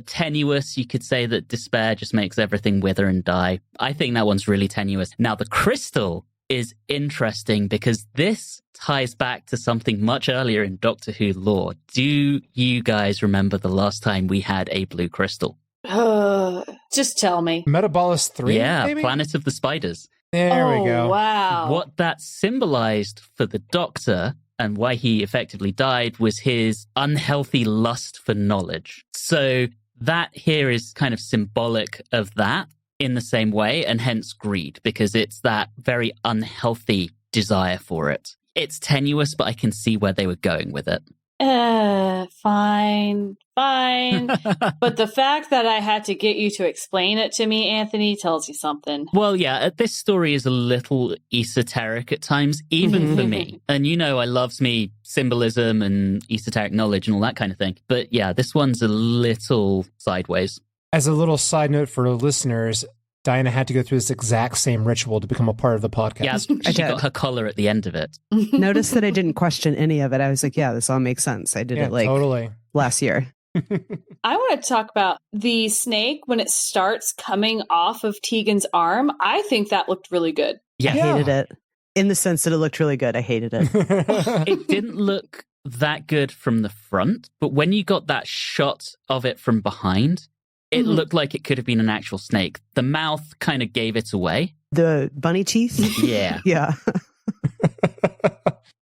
tenuous. You could say that despair just makes everything wither and die. I think that one's really tenuous. Now, the crystal is interesting because this ties back to something much earlier in Doctor Who lore. Do you guys remember the last time we had a blue crystal? Just tell me. Metabolus 3? Yeah, maybe? Planet of the Spiders. There we go. Wow. What that symbolized for the Doctor and why he effectively died was his unhealthy lust for knowledge. So that here is kind of symbolic of that in the same way, and hence greed, because it's that very unhealthy desire for it. It's tenuous, but I can see where they were going with it. Fine. But the fact that I had to get you to explain it to me, Anthony, tells you something. Well, yeah, this story is a little esoteric at times, even for me. And you know, I loves me symbolism and esoteric knowledge and all that kind of thing. But yeah, this one's a little sideways. As a little side note for listeners, Diana had to go through this exact same ritual to become a part of the podcast. Yeah, she got her collar at the end of it. Notice that I didn't question any of it. I was like, yeah, this all makes sense. I did it like totally last year. I want to talk about the snake when it starts coming off of Tegan's arm. I think that looked really good. Yeah. I hated it. In the sense that it looked really good. I hated it. It didn't look that good from the front, but when you got that shot of it from behind, it looked like it could have been an actual snake. The mouth kind of gave it away. The bunny teeth? Yeah. Yeah.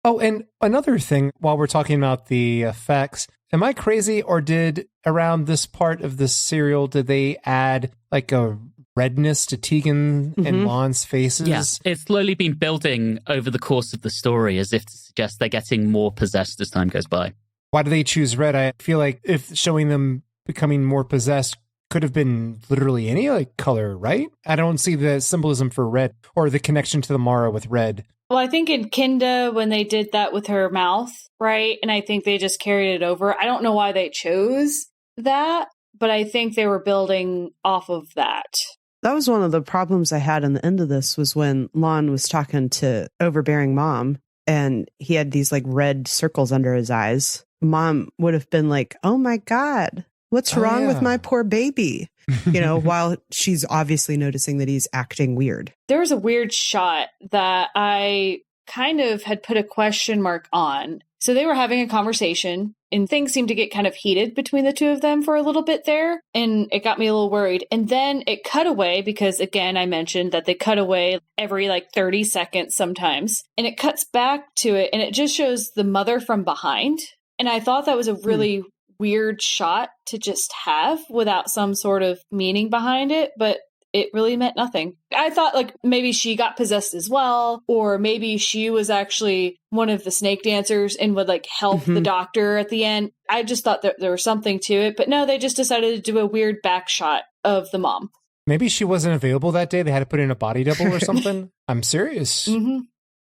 Oh, and another thing, while we're talking about the effects, am I crazy, or did around this part of the serial, did they add like a redness to Tegan and Lon's faces. Yeah, it's slowly been building over the course of the story as if to suggest they're getting more possessed as time goes by. Why do they choose red? I feel like if showing them becoming more possessed could have been literally any like color, right? I don't see the symbolism for red or the connection to the Mara with red. Well, I think in Kinda, when they did that with her mouth, right? And I think they just carried it over. I don't know why they chose that, but I think they were building off of that. That was one of the problems I had in the end of this was when Lon was talking to overbearing mom and he had these like red circles under his eyes. Mom would have been like, oh my God, what's wrong with my poor baby? You know, while she's obviously noticing that he's acting weird. There was a weird shot that I kind of had put a question mark on. So they were having a conversation and things seemed to get kind of heated between the two of them for a little bit there. And it got me a little worried. And then it cut away because, again, I mentioned that they cut away every like 30 seconds sometimes. And it cuts back to it and it just shows the mother from behind. And I thought that was a really weird shot to just have without some sort of meaning behind it. But it really meant nothing. I thought like maybe she got possessed as well, or maybe she was actually one of the snake dancers and would like help the doctor at the end. I just thought that there was something to it, but no, they just decided to do a weird back shot of the mom. Maybe she wasn't available that day. They had to put in a body double or something. I'm serious.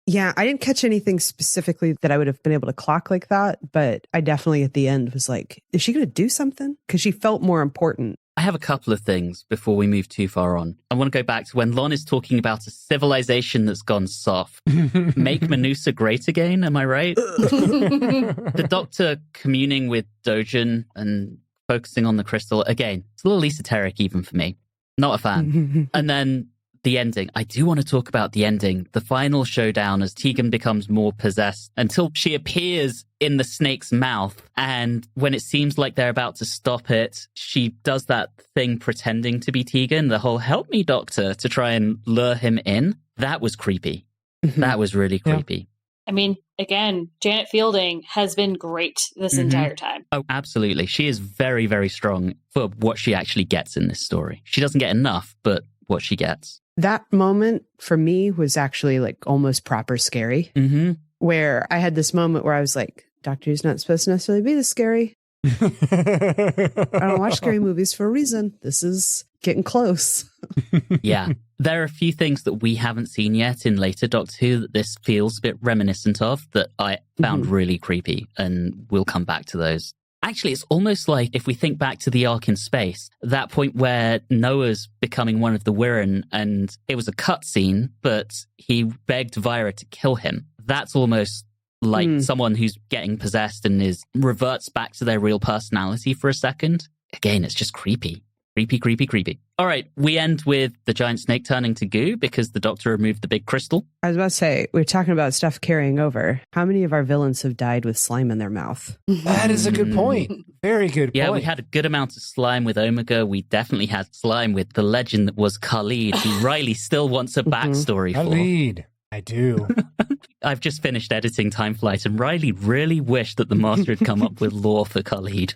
Yeah, I didn't catch anything specifically that I would have been able to clock like that, but I definitely at the end was like, is she going to do something? Because she felt more important. I have a couple of things before we move too far on. I want to go back to when Lon is talking about a civilization that's gone soft. Make Manusa great again, am I right? The doctor communing with Dojin and focusing on the crystal. Again, it's a little esoteric even for me. Not a fan. And then the ending. I do want to talk about the ending. The final showdown as Tegan becomes more possessed until she appears in the snake's mouth. And when it seems like they're about to stop it, she does that thing pretending to be Tegan, the whole help me doctor, to try and lure him in. That was creepy. That was really creepy. I mean, again, Janet Fielding has been great this entire time. Oh, absolutely. She is very, very strong for what she actually gets in this story. She doesn't get enough, but what she gets. That moment for me was actually like almost proper scary, where I had this moment where I was like, Doctor Who's not supposed to necessarily be this scary. I don't watch scary movies for a reason. This is getting close. Yeah. There are a few things that we haven't seen yet in later Doctor Who that this feels a bit reminiscent of that I found really creepy, and we'll come back to those. Actually, it's almost like if we think back to the arc in space, that point where Noah's becoming one of the Wirren and it was a cutscene, but he begged Vira to kill him. That's almost like someone who's getting possessed and reverts back to their real personality for a second. Again, it's just creepy. Creepy. All right, we end with the giant snake turning to goo because the Doctor removed the big crystal. I was about to say, we're talking about stuff carrying over. How many of our villains have died with slime in their mouth? That is a good point. Very good point. Yeah, we had a good amount of slime with Omega. We definitely had slime with the legend that was Khalid, who Reilly still wants a backstory for. Khalid. I do. I've just finished editing Time Flight, and Reilly really wished that the Master had come up with lore for Khalid.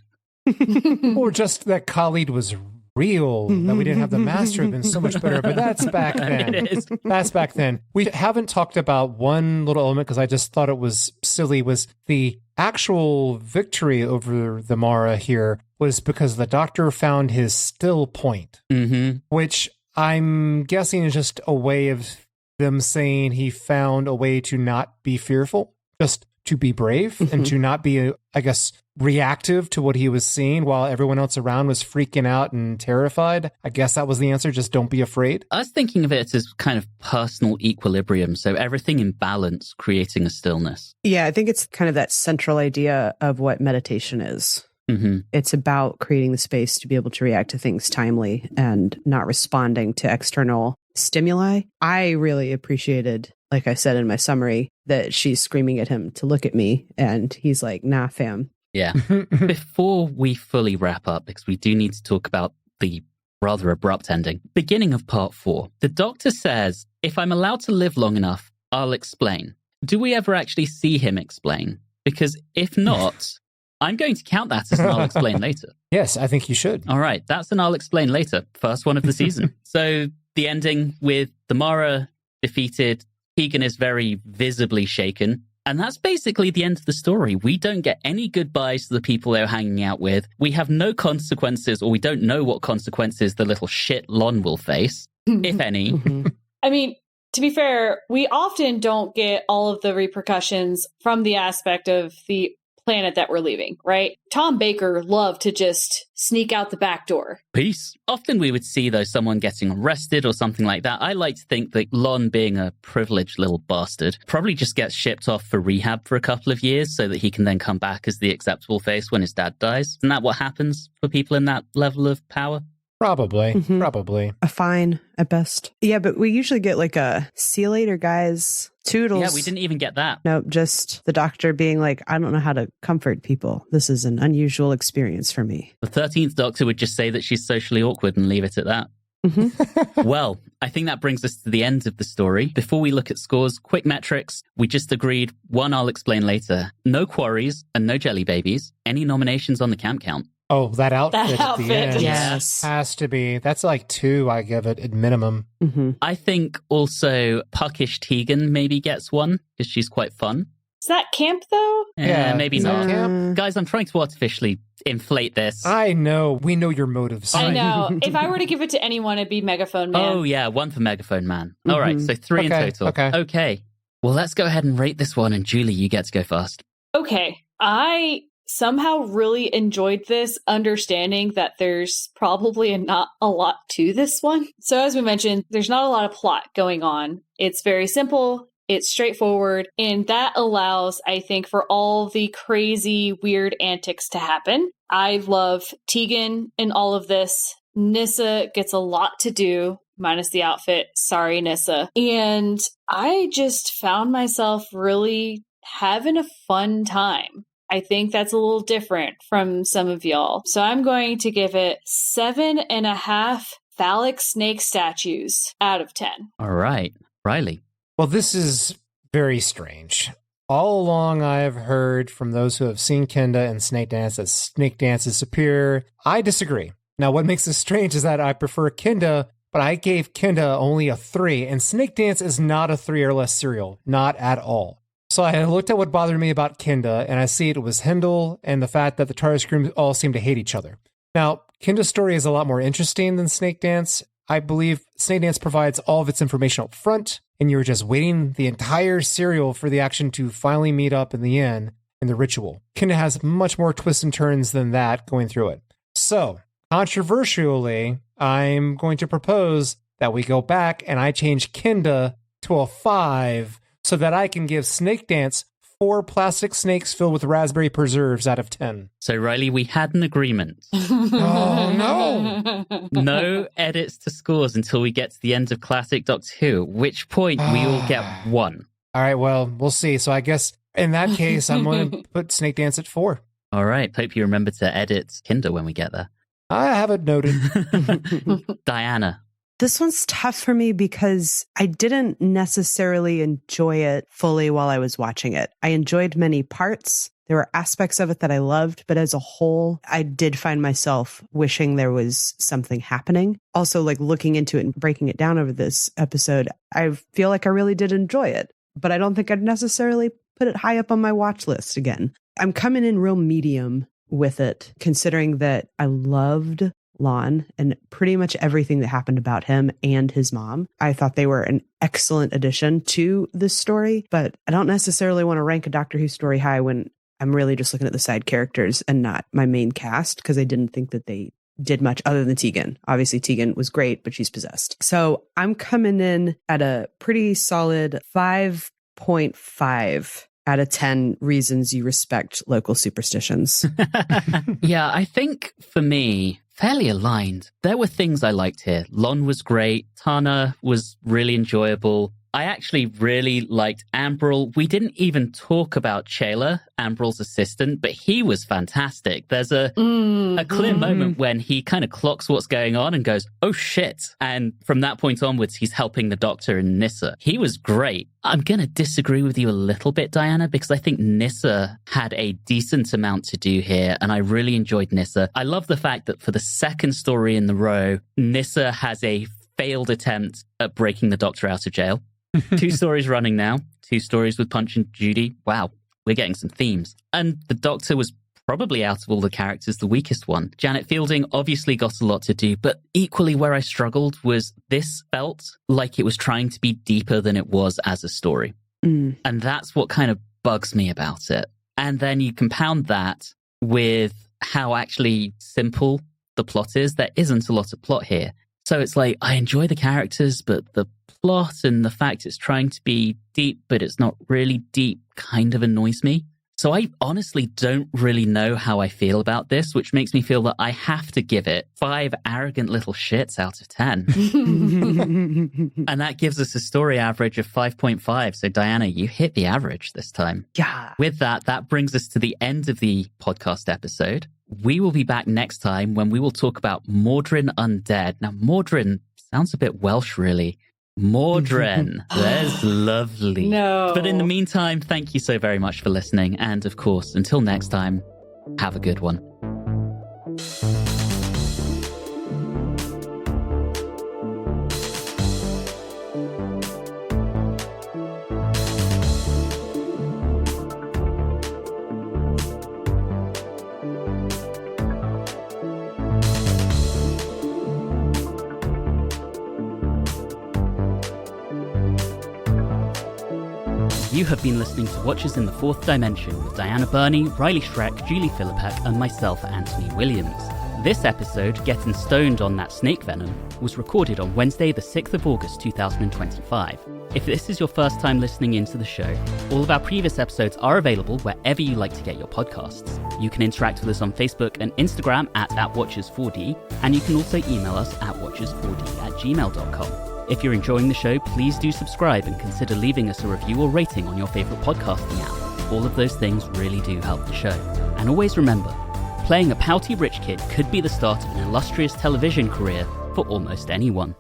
Or just that Khalid was real, that we didn't have the Master had been so much better, but that's back then. It is. That's back then. We haven't talked about one little element because I just thought it was silly, was the actual victory over the Mara here was because the Doctor found his still point, which I'm guessing is just a way of them saying he found a way to not be fearful, just to be brave and to not be, I guess, reactive to what he was seeing while everyone else around was freaking out and terrified. I guess that was the answer. Just don't be afraid. I was thinking of it as kind of personal equilibrium. So everything in balance, creating a stillness. Yeah, I think it's kind of that central idea of what meditation is. It's about creating the space to be able to react to things timely and not responding to external stimuli. I really appreciated, like I said in my summary, that she's screaming at him to look at me. And he's like, nah, fam. Yeah. Before we fully wrap up, because we do need to talk about the rather abrupt ending. Beginning of part 4. The Doctor says, if I'm allowed to live long enough, I'll explain. Do we ever actually see him explain? Because if not, I'm going to count that as an I'll explain later. Yes, I think you should. All right, that's an I'll explain later. First one of the season. So the ending with the Mara defeated, Tegan is very visibly shaken. And that's basically the end of the story. We don't get any goodbyes to the people they're hanging out with. We have no consequences, or we don't know what consequences the little shit Lon will face, if any. I mean, to be fair, we often don't get all of the repercussions from the aspect of the planet that we're leaving, right? Tom Baker loved to just sneak out the back door. Peace. Often we would see, though, someone getting arrested or something like that. I like to think that Lon, being a privileged little bastard, probably just gets shipped off for rehab for a couple of years so that he can then come back as the acceptable face when his dad dies. Isn't that what happens for people in that level of power? Probably. Probably. A fine at best. Yeah, but we usually get like a see you later, guys. Toodles. Yeah, we didn't even get that. Nope, just the doctor being like, I don't know how to comfort people. This is an unusual experience for me. The 13th Doctor would just say that she's socially awkward and leave it at that. Well, I think that brings us to the end of the story. Before we look at scores, quick metrics. We just agreed, one I'll explain later. No quarries and no jelly babies. Any nominations on the camp count? Oh, that outfit at the end. Yes. Has to be. That's like 2, I give it, at minimum. I think also Puckish Tegan maybe gets one, because she's quite fun. Is that camp, though? Yeah, Maybe is that not. camp? Guys, I'm trying to artificially inflate this. I know. We know your motives. I know. If I were to give it to anyone, it'd be Megaphone Man. Oh, yeah, one for Megaphone Man. All right, so 3 in total. Okay. Well, let's go ahead and rate this one, and Julie, you get to go first. Okay. I somehow really enjoyed this, understanding that there's probably not a lot to this one. So as we mentioned, there's not a lot of plot going on. It's very simple. It's straightforward. And that allows, I think, for all the crazy, weird antics to happen. I love Tegan in all of this. Nyssa gets a lot to do, minus the outfit. Sorry, Nyssa. And I just found myself really having a fun time. I think that's a little different from some of y'all. So I'm going to give it 7.5 phallic snake statues out of 10. All right. Reilly. Well, this is very strange. All along, I have heard from those who have seen Kenda and Snakedance that Snakedance is superior. I disagree. Now, what makes this strange is that I prefer Kenda, but I gave Kenda only a 3, and Snakedance is not a 3 or less serial. Not at all. So I looked at what bothered me about Kenda, and I see it was Hindle and the fact that the TARDIS crew all seem to hate each other. Now, Kenda's story is a lot more interesting than Snakedance. I believe Snakedance provides all of its information up front, and you're just waiting the entire serial for the action to finally meet up in the end in the ritual. Kenda has much more twists and turns than that going through it. So, controversially, I'm going to propose that we go back and I change Kenda to a 5 so that I can give Snakedance 4 plastic snakes filled with raspberry preserves out of 10. So, Reilly, we had an agreement. Oh, no. No edits to scores until we get to the end of Classic Doctor Who, at which point we all get 1. All right, well, we'll see. So I guess in that case, I'm going to put Snakedance at 4. All right. Hope you remember to edit Kinder when we get there. I have it noted. Diana. This one's tough for me because I didn't necessarily enjoy it fully while I was watching it. I enjoyed many parts. There were aspects of it that I loved, but as a whole, I did find myself wishing there was something happening. Also, like looking into it and breaking it down over this episode, I feel like I really did enjoy it, but I don't think I'd necessarily put it high up on my watch list again. I'm coming in real medium with it, considering that I loved Lon and pretty much everything that happened about him and his mom. I thought they were an excellent addition to this story, but I don't necessarily want to rank a Doctor Who story high when I'm really just looking at the side characters and not my main cast, because I didn't think that they did much other than Tegan. Obviously, Tegan was great, but she's possessed. So I'm coming in at a pretty solid 5.5 out of 10 reasons you respect local superstitions. Yeah, I think for me, fairly aligned. There were things I liked here. Lon was great. Tana was really enjoyable. I actually really liked Ambril. We didn't even talk about Chayla, Ambril's assistant, but he was fantastic. There's a clear moment when he kind of clocks what's going on and goes, oh shit. And from that point onwards, he's helping the doctor and Nyssa. He was great. I'm going to disagree with you a little bit, Diana, because I think Nyssa had a decent amount to do here, and I really enjoyed Nyssa. I love the fact that for the second story in the row, Nyssa has a failed attempt at breaking the doctor out of jail. 2 stories running now, 2 stories with Punch and Judy. Wow, we're getting some themes. And the Doctor was probably out of all the characters the weakest one. Janet Fielding obviously got a lot to do, but equally where I struggled was this felt like it was trying to be deeper than it was as a story. And that's what kind of bugs me about it. And then you compound that with how actually simple the plot is. There isn't a lot of plot here. So it's like, I enjoy the characters, but the plot and the fact it's trying to be deep, but it's not really deep, kind of annoys me. So I honestly don't really know how I feel about this, which makes me feel that I have to give it 5 arrogant little shits out of 10. And that gives us a story average of 5.5. So Diana, you hit the average this time. Yeah. With that brings us to the end of the podcast episode. We will be back next time when we will talk about Mordrin Undead. Now, Mordrin sounds a bit Welsh, really. Mordrin. There's lovely. No. But in the meantime, thank you so very much for listening. And of course, until next time, have a good one. You have been listening to Watchers in the Fourth Dimension with Diana Burney, Reilly Schreck, Julie Philippek, and myself, Anthony Williams. This episode, Gettin' Stoned on That Snake Venom, was recorded on Wednesday, the 6th of August, 2025. If this is your first time listening into the show, all of our previous episodes are available wherever you like to get your podcasts. You can interact with us on Facebook and Instagram at @Watchers4D, and you can also email us at watchers4d@gmail.com. If you're enjoying the show, please do subscribe and consider leaving us a review or rating on your favorite podcasting app. All of those things really do help the show. And always remember, playing a pouty rich kid could be the start of an illustrious television career for almost anyone.